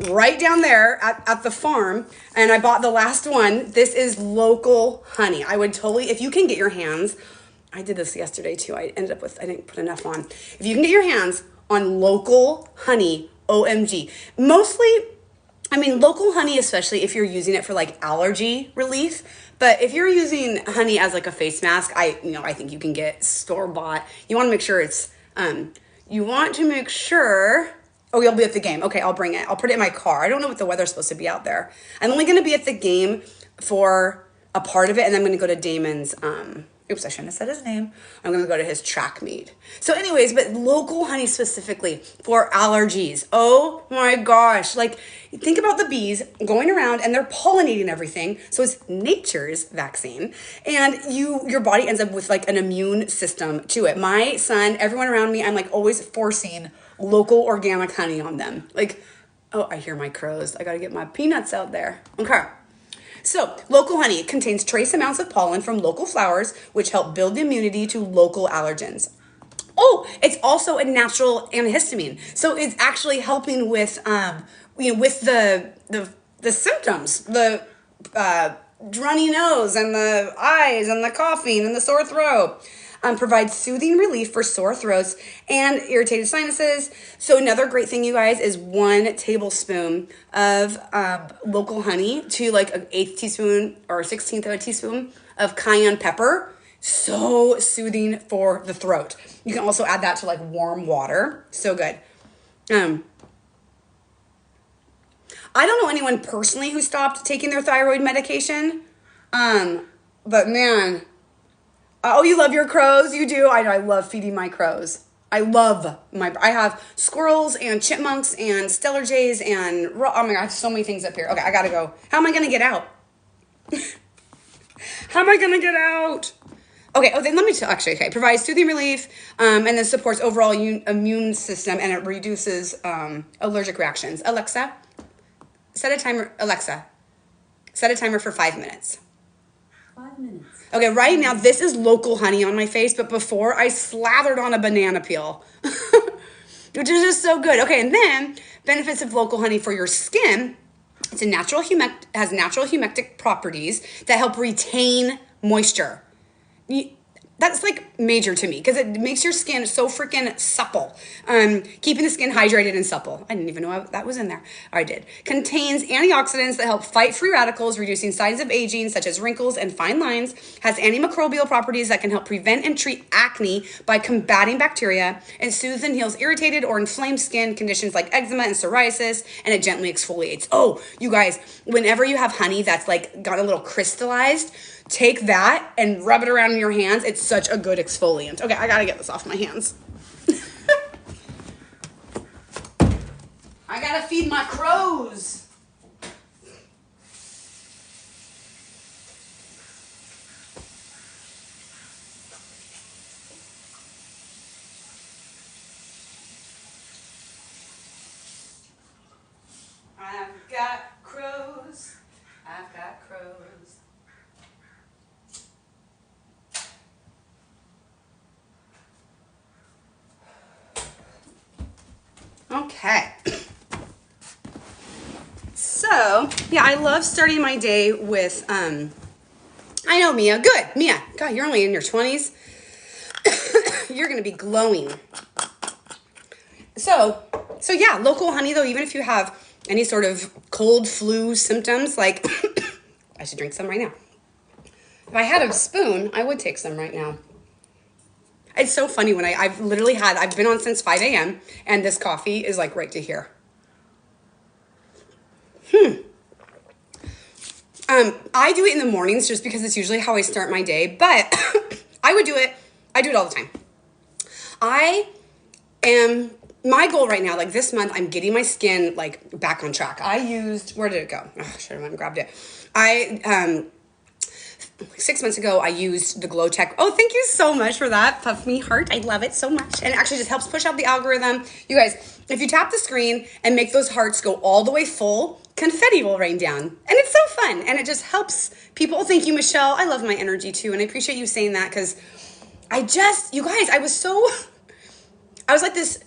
right down there at the farm, and I bought the last one. This is local honey. I would totally, if you can get your hands, I did this yesterday too. I ended up with, I didn't put enough on. If you can get your hands on local honey, OMG. Mostly, I mean, local honey, especially if you're using it for like allergy relief. But if you're using honey as like a face mask, I think you can get store-bought. You want to make sure it's, oh, you'll be at the game. Okay, I'll bring it. I'll put it in my car. I don't know what the weather's supposed to be out there. I'm only going to be at the game for a part of it, and then I'm going to go to Damon's Oops, I shouldn't have said his name. I'm going to go to his track meet. So anyways, but local honey specifically for allergies. Oh my gosh. Like, think about the bees going around and they're pollinating everything. So it's nature's vaccine. And your body ends up with like an immune system to it. My son, everyone around me, I'm like always forcing local organic honey on them. Like, oh, I hear my crows. I got to get my peanuts out there. Okay. So, local honey contains trace amounts of pollen from local flowers, which help build immunity to local allergens. Oh, it's also a natural antihistamine. So it's actually helping with, with the symptoms, the runny nose and the eyes and the coughing and the sore throat. Provides soothing relief for sore throats and irritated sinuses. So another great thing, you guys, is 1 tablespoon of local honey to like an 1/8 teaspoon or 1/16 of a teaspoon of cayenne pepper. So soothing for the throat. You can also add that to like warm water. So good. I don't know anyone personally who stopped taking their thyroid medication. But man, oh, you love your crows? You do? I love feeding my crows. I have squirrels and chipmunks and stellar jays and, oh my God, so many things up here. Okay, I gotta go. How am I gonna get out? How am I gonna get out? Okay, then let me okay. Provides soothing relief, and then supports overall immune system, and it reduces allergic reactions. Alexa, set a timer for 5 minutes. 5 minutes. Okay, right now, this is local honey on my face, but before I slathered on a banana peel, which is just so good. Okay, and then benefits of local honey for your skin. It's a has natural humectic properties that help retain moisture. That's like major to me because it makes your skin so freaking supple. Keeping the skin hydrated and supple. I didn't even know that was in there. I did. Contains antioxidants that help fight free radicals, reducing signs of aging such as wrinkles and fine lines. Has antimicrobial properties that can help prevent and treat acne by combating bacteria. And soothes and heals irritated or inflamed skin conditions like eczema and psoriasis. And it gently exfoliates. Oh, you guys, whenever you have honey that's like got a little crystallized, take that and rub it around in your hands. It's such a good exfoliant. Okay, I gotta get this off my hands. I gotta feed my crows. I've got crows. I've got crows. Okay. So, yeah, I love starting my day with, I know, Mia. Good. Mia, God, you're only in your 20s. You're going to be glowing. So yeah, local honey, though, even if you have any sort of cold, flu symptoms, like, I should drink some right now. If I had a spoon, I would take some right now. It's so funny when I've been on since 5 a.m. and this coffee is like right to here. I do it in the mornings just because it's usually how I start my day, but I do it all the time. My goal right now, like this month, I'm getting my skin like back on track. Where did it go? Oh, I should have went and grabbed it. 6 months ago, I used the Glow Tech. Oh, thank you so much for that. Puff me heart. I love it so much. And it actually just helps push out the algorithm. You guys, if you tap the screen and make those hearts go all the way full, confetti will rain down. And it's so fun. And it just helps people. Thank you, Michelle. I love my energy too. And I appreciate you saying that because you guys, I was like this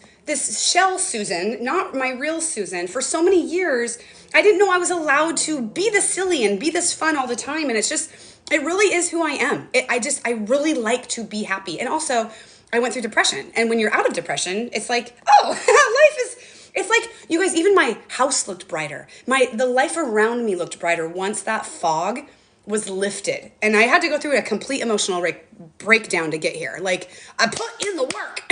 shell Susan, not my real Susan. For so many years, I didn't know I was allowed to be this silly and be this fun all the time. And it really is who I am. I really like to be happy. And also, I went through depression. And when you're out of depression, it's like, it's like, you guys, even my house looked brighter. The life around me looked brighter once that fog was lifted. And I had to go through a complete emotional breakdown to get here. Like, I put in the work.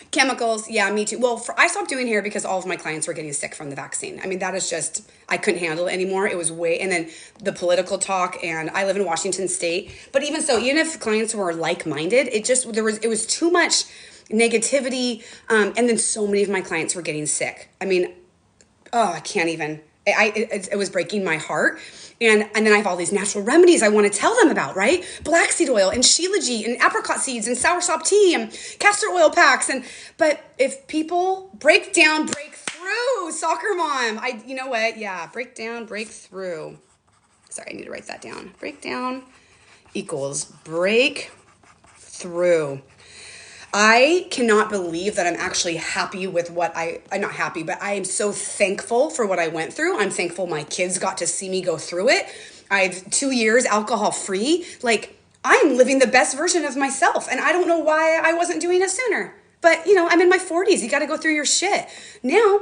Chemicals, yeah, me too. Well, I stopped doing hair because all of my clients were getting sick from the vaccine. I mean, that is just, I couldn't handle it anymore. It was and then the political talk, and I live in Washington State. But even so, even if clients were like-minded, it was too much negativity. And then so many of my clients were getting sick. I mean, oh, I can't even. It was breaking my heart. And then I have all these natural remedies I want to tell them about, right? Black seed oil and shilajit and apricot seeds and soursop tea and castor oil packs. But if people break down, break through, soccer mom. You know what? Yeah, break down, break through. Sorry, I need to write that down. Break down equals break through. I cannot believe that I'm actually happy with I'm not happy, but I am so thankful for what I went through. I'm thankful my kids got to see me go through it. I've 2 years alcohol free. Like, I'm living the best version of myself. And I don't know why I wasn't doing it sooner. But, I'm in my 40s. You got to go through your shit. Now,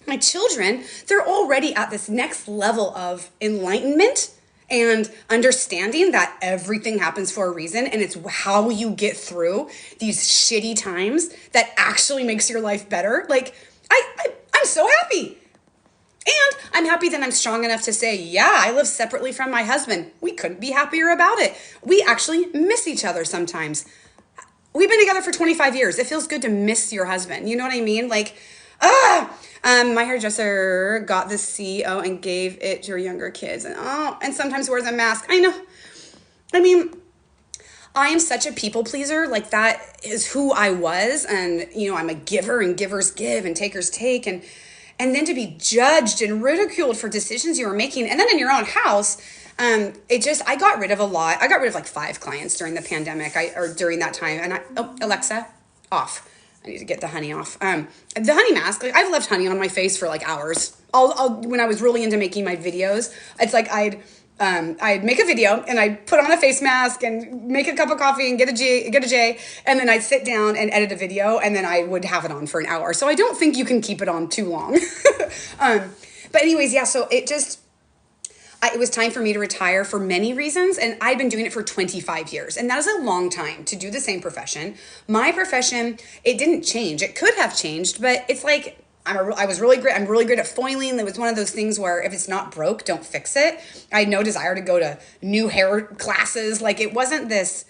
my children, they're already at this next level of enlightenment and understanding that everything happens for a reason, and it's how you get through these shitty times that actually makes your life better. Like, I'm so happy. And I'm happy that I'm strong enough to say, yeah, I live separately from my husband. We couldn't be happier about it. We actually miss each other sometimes. We've been together for 25 years. It feels good to miss your husband. You know what I mean? Like, my hairdresser got the CEO and gave it to her younger kids. And sometimes wears a mask. I know. I mean, I am such a people pleaser. Like, that is who I was. And, I'm a giver, and givers give and takers take. And then to be judged and ridiculed for decisions you were making. And then in your own house, I got rid of a lot. I got rid of like 5 clients during the pandemic or during that time. And Alexa, off. I need to get the honey off. The honey mask, like, I've left honey on my face for like hours. When I was really into making my videos, it's like I'd make a video and I'd put on a face mask and make a cup of coffee and get a J, and then I'd sit down and edit a video, and then I would have it on for an hour. So I don't think you can keep it on too long. But anyways, yeah, so it was time for me to retire for many reasons, and I'd been doing it for 25 years, and that is a long time to do the same profession. My profession, it didn't change. It could have changed, but it's like, I was really great. I'm really good at foiling. It was one of those things where if it's not broke, don't fix it. I had no desire to go to new hair classes. Like, it was a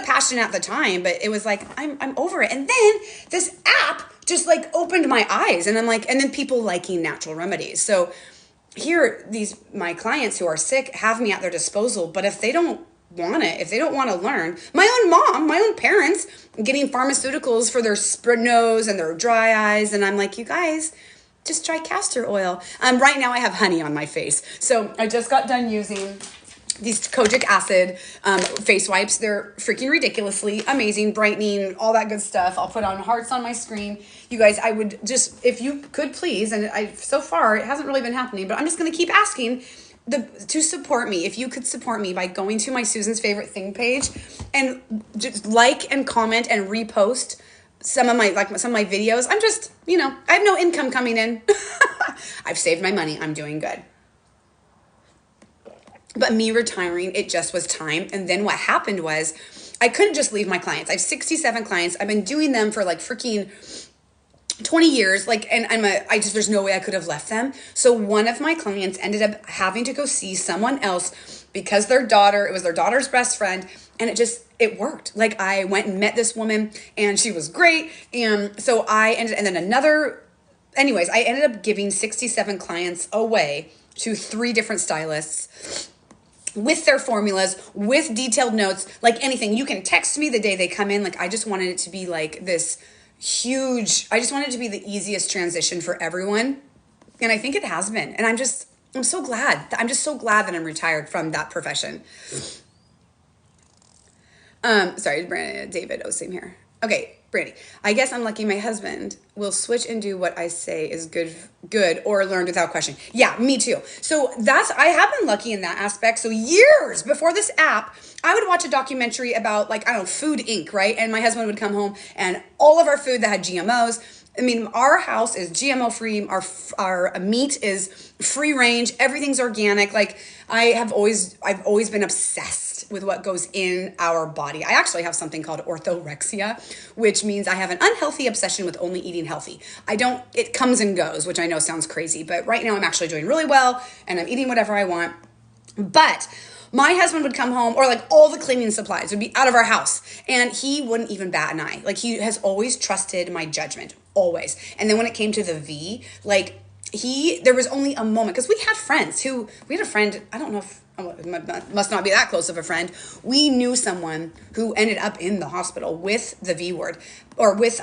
passion at the time, but it was like, I'm over it. And then this app just like opened my eyes, and I'm like, and then people liking natural remedies. So here, my clients who are sick have me at their disposal, but if they don't want it, if they don't want to learn, my own mom, my own parents getting pharmaceuticals for their spread nose and their dry eyes, and I'm like, you guys, just try castor oil. Right now I have honey on my face. So I just got done using these kojic acid face wipes. They're freaking ridiculously amazing, brightening, all that good stuff. I'll put on hearts on my screen. You guys, I would just, if you could please, and so far it hasn't really been happening, but I'm just going to keep asking to support me. If you could support me by going to my Susan's Favorite Thing page and just like and comment and repost some of my videos. I'm just, I have no income coming in. I've saved my money. I'm doing good. But me retiring, it just was time. And then what happened was I couldn't just leave my clients. I have 67 clients. I've been doing them for like freaking 20 years. Like, and there's no way I could have left them. So one of my clients ended up having to go see someone else because it was their daughter's best friend. And it worked. Like, I went and met this woman and she was great. And so I ended up giving 67 clients away to 3 different stylists with their formulas, with detailed notes, like anything. You can text me the day they come in. Like, I just wanted it to be like this huge, I just wanted it to be the easiest transition for everyone. And I think it has been. And I'm so glad. I'm just so glad that I'm retired from that profession. Sorry, Brandon, David, same here. Okay, Brandy, I guess I'm lucky my husband will switch and do what I say is good or learned without question. Yeah, me too. So I have been lucky in that aspect. So years before this app, I would watch a documentary about Food Inc., right? And my husband would come home and all of our food that had GMOs. I mean, our house is GMO free. Our meat is free range. Everything's organic. Like, I've always been obsessed obsessed with what goes in our body. I actually have something called orthorexia, which means I have an unhealthy obsession with only eating healthy. It comes and goes, which I know sounds crazy, but right now I'm actually doing really well and I'm eating whatever I want. But my husband would come home, or like all the cleaning supplies would be out of our house, and he wouldn't even bat an eye. Like, he has always trusted my judgment, always. And then when it came to the V, like, there was only a moment, because we had a friend, I don't know if, it must not be that close of a friend. We knew someone who ended up in the hospital with the V word, or with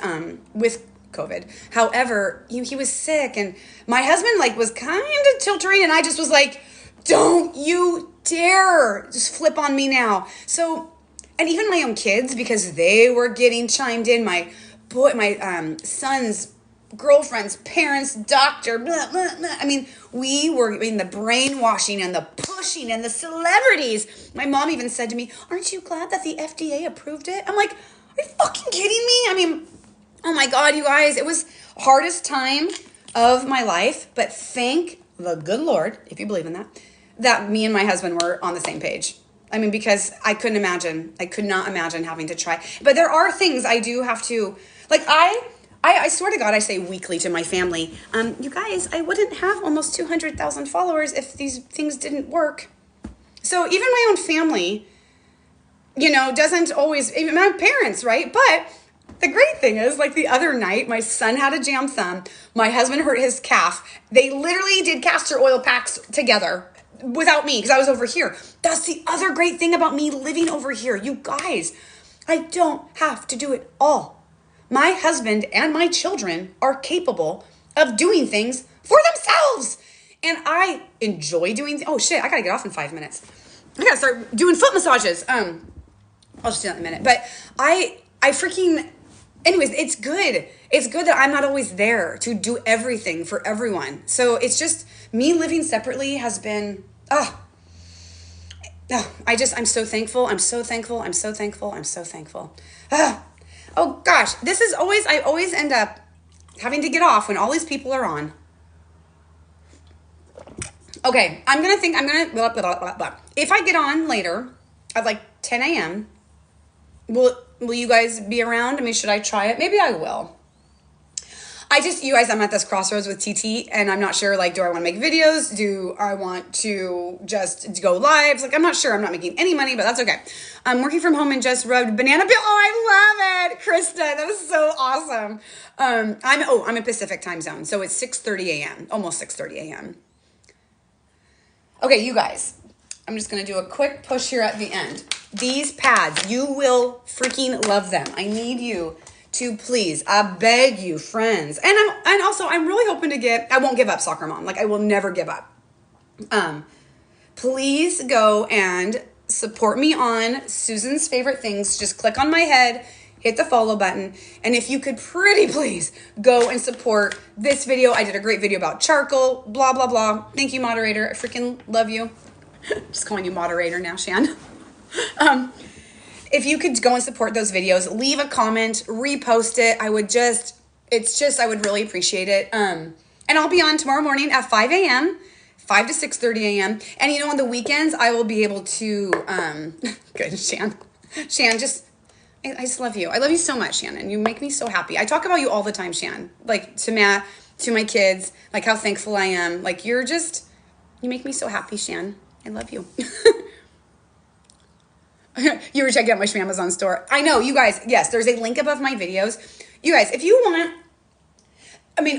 COVID. However, he was sick, and my husband like was kind of tilting, and I just was like, don't you dare just flip on me now. So, and even my own kids, because they were getting chimed in, my son's girlfriend's parents, doctor, blah, blah, blah. I mean, we were in the brainwashing and the pushing and the celebrities. My mom even said to me, aren't you glad that the FDA approved it? I'm like, are you fucking kidding me? I mean, oh my God, you guys, it was hardest time of my life, but thank the good Lord, if you believe in that me and my husband were on the same page. I mean, because I could not imagine having to try. But there are things I do have to, like, I swear to God, I say weekly to my family, you guys, I wouldn't have almost 200,000 followers if these things didn't work. So even my own family, doesn't always, even my parents, right? But the great thing is, like, the other night, my son had a jam thumb. My husband hurt his calf. They literally did castor oil packs together without me, because I was over here. That's the other great thing about me living over here. You guys, I don't have to do it all. My husband and my children are capable of doing things for themselves. And I enjoy doing oh shit, I gotta get off in 5 minutes. I gotta start doing foot massages. I'll just do that in a minute. But I freaking, anyways, it's good. It's good that I'm not always there to do everything for everyone. So it's just me living separately has been, I'm so thankful. I'm so thankful. I'm so thankful. I'm so thankful. Oh gosh, I always end up having to get off when all these people are on. Okay, blah, blah, blah, blah. If I get on later at like 10 a.m., will you guys be around? I mean, should I try it? Maybe I will. You guys, I'm at this crossroads with TT, and I'm not sure, like, do I want to make videos? Do I want to just go live? Like, I'm not sure. I'm not making any money, but that's okay. I'm working from home and just rubbed banana peel. Oh, I love it. Krista, that was so awesome. I'm in Pacific time zone, so it's 6:30 a.m., almost 6:30 a.m. Okay, you guys, I'm just going to do a quick push here at the end. These pads, you will freaking love them. I need you to please, I beg you, friends. And also I'm really hoping I won't give up, soccer mom. Like, I will never give up. Please go and support me on Susan's Favorite Things. Just click on my head, hit the follow button. And if you could pretty please go and support this video. I did a great video about charcoal, blah, blah, blah. Thank you, moderator. I freaking love you. Just calling you moderator now, Shan. If you could go and support those videos, leave a comment, repost it. I would really appreciate it. And I'll be on tomorrow morning at 5 a.m., 5 to 6:30 a.m. And on the weekends, I will be able to, good, Shan, I just love you. I love you so much, Shannon. You make me so happy. I talk about you all the time, Shan, like to Matt, to my kids, like how thankful I am. Like, you make me so happy, Shan. I love you. You were checking out my Amazon store. I know, you guys, yes, there's a link above my videos. You guys, if you want,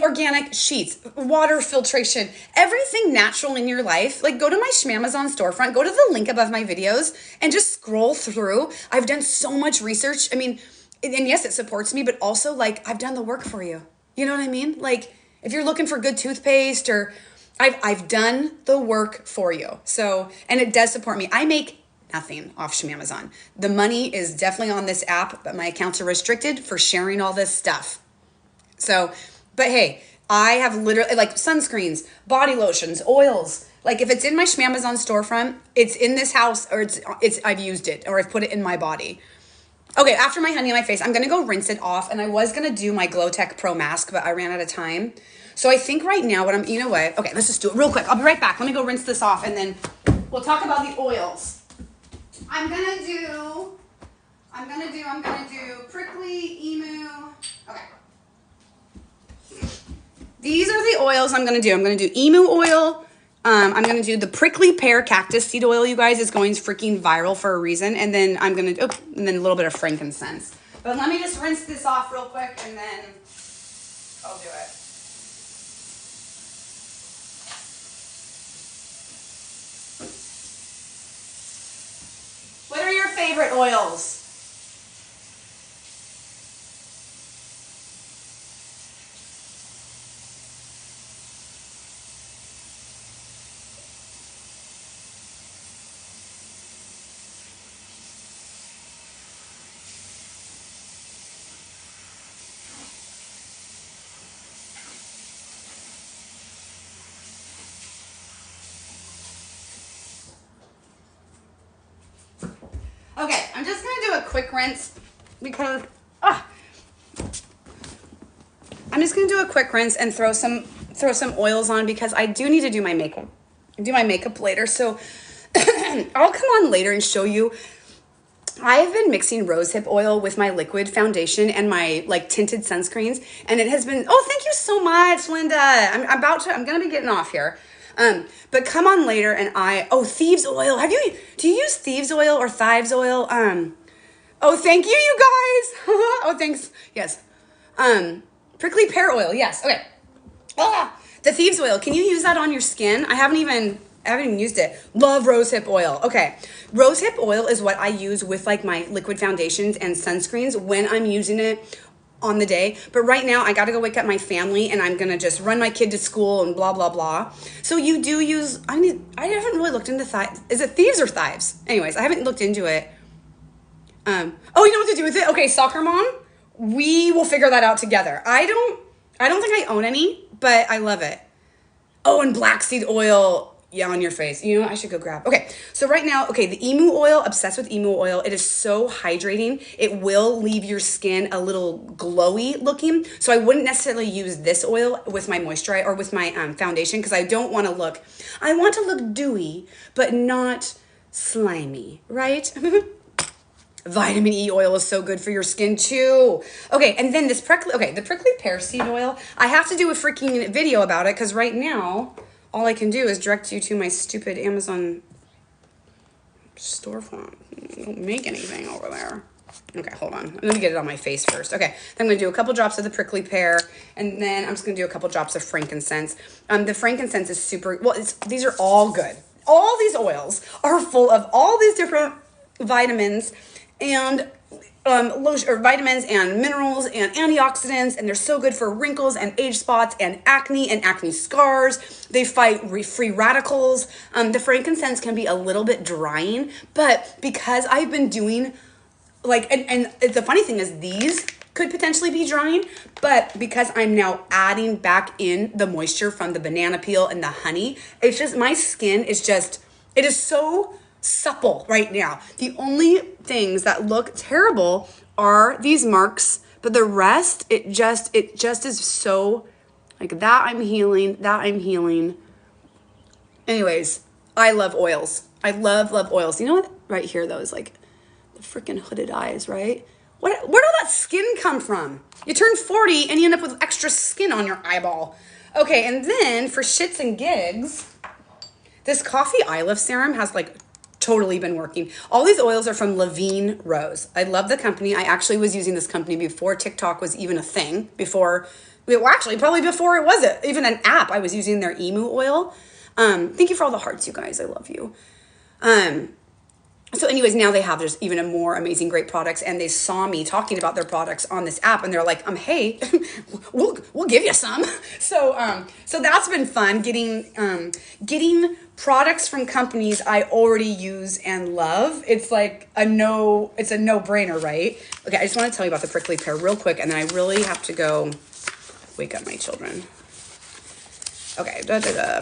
organic sheets, water filtration, everything natural in your life, like, go to my Amazon storefront, go to the link above my videos and just scroll through. I've done so much research. And yes, it supports me, but also, like, I've done the work for you. You know what I mean? Like, if you're looking for good toothpaste, or I've done the work for you. So, and it does support me. I make nothing off Amazon. The money is definitely on this app, but my accounts are restricted for sharing all this stuff. So, but hey, I have literally, like, sunscreens, body lotions, oils. Like, if it's in my Amazon storefront, it's in this house, or I've used it, or I've put it in my body. Okay, after my honey on my face, I'm gonna go rinse it off, and I was gonna do my Glow Tech Pro mask, but I ran out of time. So I think right now you know what? Okay, let's just do it real quick. I'll be right back. Let me go rinse this off, and then we'll talk about the oils. I'm gonna do prickly, emu. Okay. These are the oils I'm gonna do. I'm gonna do emu oil. I'm gonna do the prickly pear cactus seed oil, you guys. It's going freaking viral for a reason. And then I'm gonna, and then a little bit of frankincense. But let me just rinse this off real quick and then I'll do it. What are your favorite oils? Okay, I'm just gonna do a quick rinse because I'm just gonna do a quick rinse and throw some oils on because I do need to do my makeup. Do my makeup later, so I'll come on later and show you. I've been mixing rosehip oil with my liquid foundation and my like tinted sunscreens, and it has been. Oh, thank you so much, Linda. I'm gonna be getting off here. But come on later and thieves oil. Do you use thieves oil or thieves oil? Oh, thank you guys. Oh, thanks. Yes. Prickly pear oil. Yes. Okay. The thieves oil. Can you use that on your skin? I haven't even used it. Love rosehip oil. Okay. Rosehip oil is what I use with like my liquid foundations and sunscreens when I'm using it on the day. But right now I got to go wake up my family and I'm going to just run my kid to school and blah, blah, blah. So you do use, I haven't really looked into is it thieves or thieves? Anyways, I haven't looked into it. You know what to do with it? Okay, soccer mom, we will figure that out together. I don't think I own any, but I love it. Oh, and black seed oil. Yeah, on your face. You know, I should go grab. Okay, so right now, the emu oil, obsessed with emu oil. It is so hydrating. It will leave your skin a little glowy looking. So I wouldn't necessarily use this oil with my moisturizer or with my foundation because I don't want to look, I want to look dewy, but not slimy, right? Vitamin E oil is so good for your skin too. Okay, and then the prickly pear seed oil. I have to do a freaking video about it because right now, all I can do is direct you to my stupid Amazon storefront. I don't make anything over there. Okay, hold on. Let me get it on my face first. Okay, then I'm going to do a couple drops of the prickly pear, and then I'm just going to do a couple drops of frankincense. The frankincense is super, these are all good. All these oils are full of all these different vitamins and vitamins and minerals and antioxidants, and they're so good for wrinkles and age spots and acne scars. They fight free radicals. The frankincense can be a little bit drying, but because I've been doing and the funny thing is these could potentially be drying, but because I'm now adding back in the moisture from the banana peel and the honey, it's just, my skin is just, it is so supple right now. The only things that look terrible are these marks, but the rest, it just is so like that. I'm healing. Anyways, I love oils. I love oils. You know what? Right here, though, is like the freaking hooded eyes, right? Where'd all that skin come from? You turn 40 and you end up with extra skin on your eyeball. Okay, and then for shits and gigs, this coffee eye lift serum has like totally been working. All these oils are from Levine Rose. I love the company. I actually was using this company before TikTok was even a thing. Probably before it was even an app. I was using their emu oil. Thank you for all the hearts, you guys. I love you. So anyways, now they have just even a more amazing, great products, and they saw me talking about their products on this app, and they're like, hey, we'll give you some. So that's been fun, getting products from companies I already use and love. It's like it's a no-brainer, right? Okay, I just want to tell you about the prickly pear real quick, and then I really have to go wake up my children. Okay,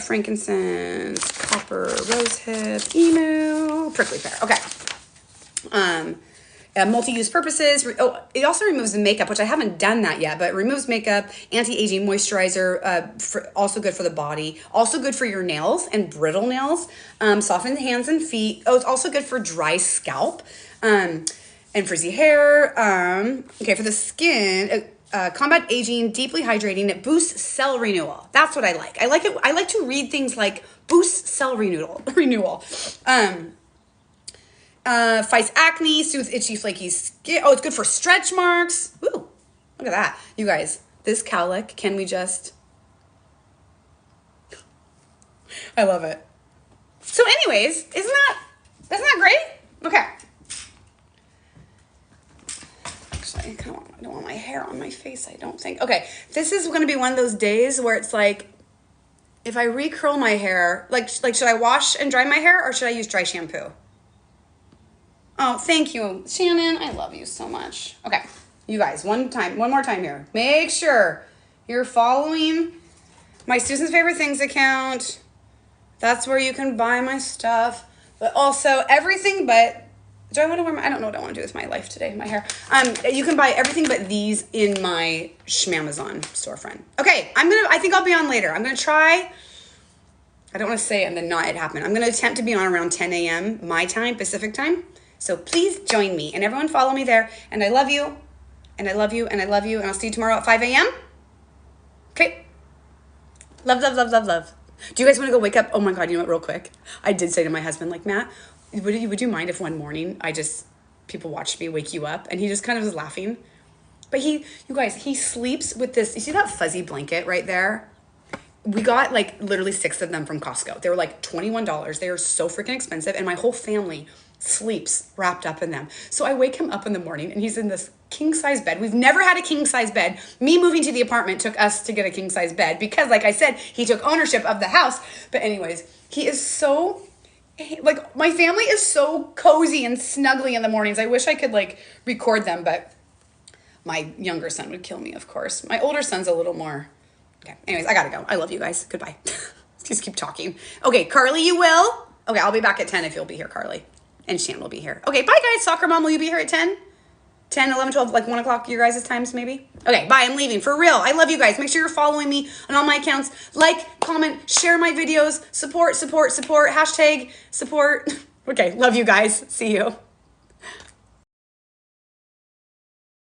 frankincense, copper, rosehip, emu, prickly pear. Okay. multi-use purposes. Oh, it also removes the makeup, which I haven't done that yet, but it removes makeup, anti-aging moisturizer, also good for the body, also good for your nails and brittle nails, soften the hands and feet. Oh, it's also good for dry scalp, and frizzy hair. Okay, for the skin, combat aging, deeply hydrating. It boosts cell renewal. That's what I like. I like it. I like to read things like boost cell renewal. Fights acne, soothes itchy, flaky skin. Oh, it's good for stretch marks. Ooh, look at that. You guys, this cowlick, can we just... I love it. So anyways, isn't that great? Okay. Actually, I don't want my hair on my face, I don't think. Okay, this is going to be one of those days where it's like, if I recurl my hair, like should I wash and dry my hair or should I use dry shampoo? Oh, thank you, Shannon. I love you so much. Okay, you guys, one more time here. Make sure you're following my Susan's Favorite Things account. That's where you can buy my stuff. But also everything but, I don't know what I want to do with my life today, my hair. You can buy everything but these in my Schmamazon storefront. Okay, I think I'll be on later. I'm going to try. I don't want to say it and then not it happen. I'm going to attempt to be on around 10 a.m. my time, Pacific time. So please join me and everyone follow me there. And I love you. And I love you. And I love you. And I'll see you tomorrow at 5 a.m. Okay. Love, love, love, love, love. Do you guys want to go wake up? Oh my God, you know what, real quick. I did say to my husband, like, Matt, would you mind if one morning people watched me wake you up? And he just kind of was laughing. But you guys, he sleeps with this, you see that fuzzy blanket right there? We got like literally 6 of them from Costco. They were like $21. They are so freaking expensive. And my whole family sleeps wrapped up in them. So I wake him up in the morning and he's in this king size bed. We've never had a king size bed. Me moving to the apartment took us to get a king size bed because, like I said, he took ownership of the house. But anyways, he is so, like, my family is so cozy and snuggly in the mornings. I wish I could like record them, but my younger son would kill me, of course. My older son's a little more. Okay, anyways, I gotta go. I love you guys. Goodbye. Just keep talking. Okay, Carly, you will? Okay, I'll be back at 10 if you'll be here, Carly. And Shan will be here. Okay, bye guys. Soccer mom, will you be here at 10? 10, 11, 12, like 1 o'clock your guys' times maybe? Okay, bye. I'm leaving. For real. I love you guys. Make sure you're following me on all my accounts. Like, comment, share my videos. Support, support, support. Hashtag support. Okay, love you guys. See you.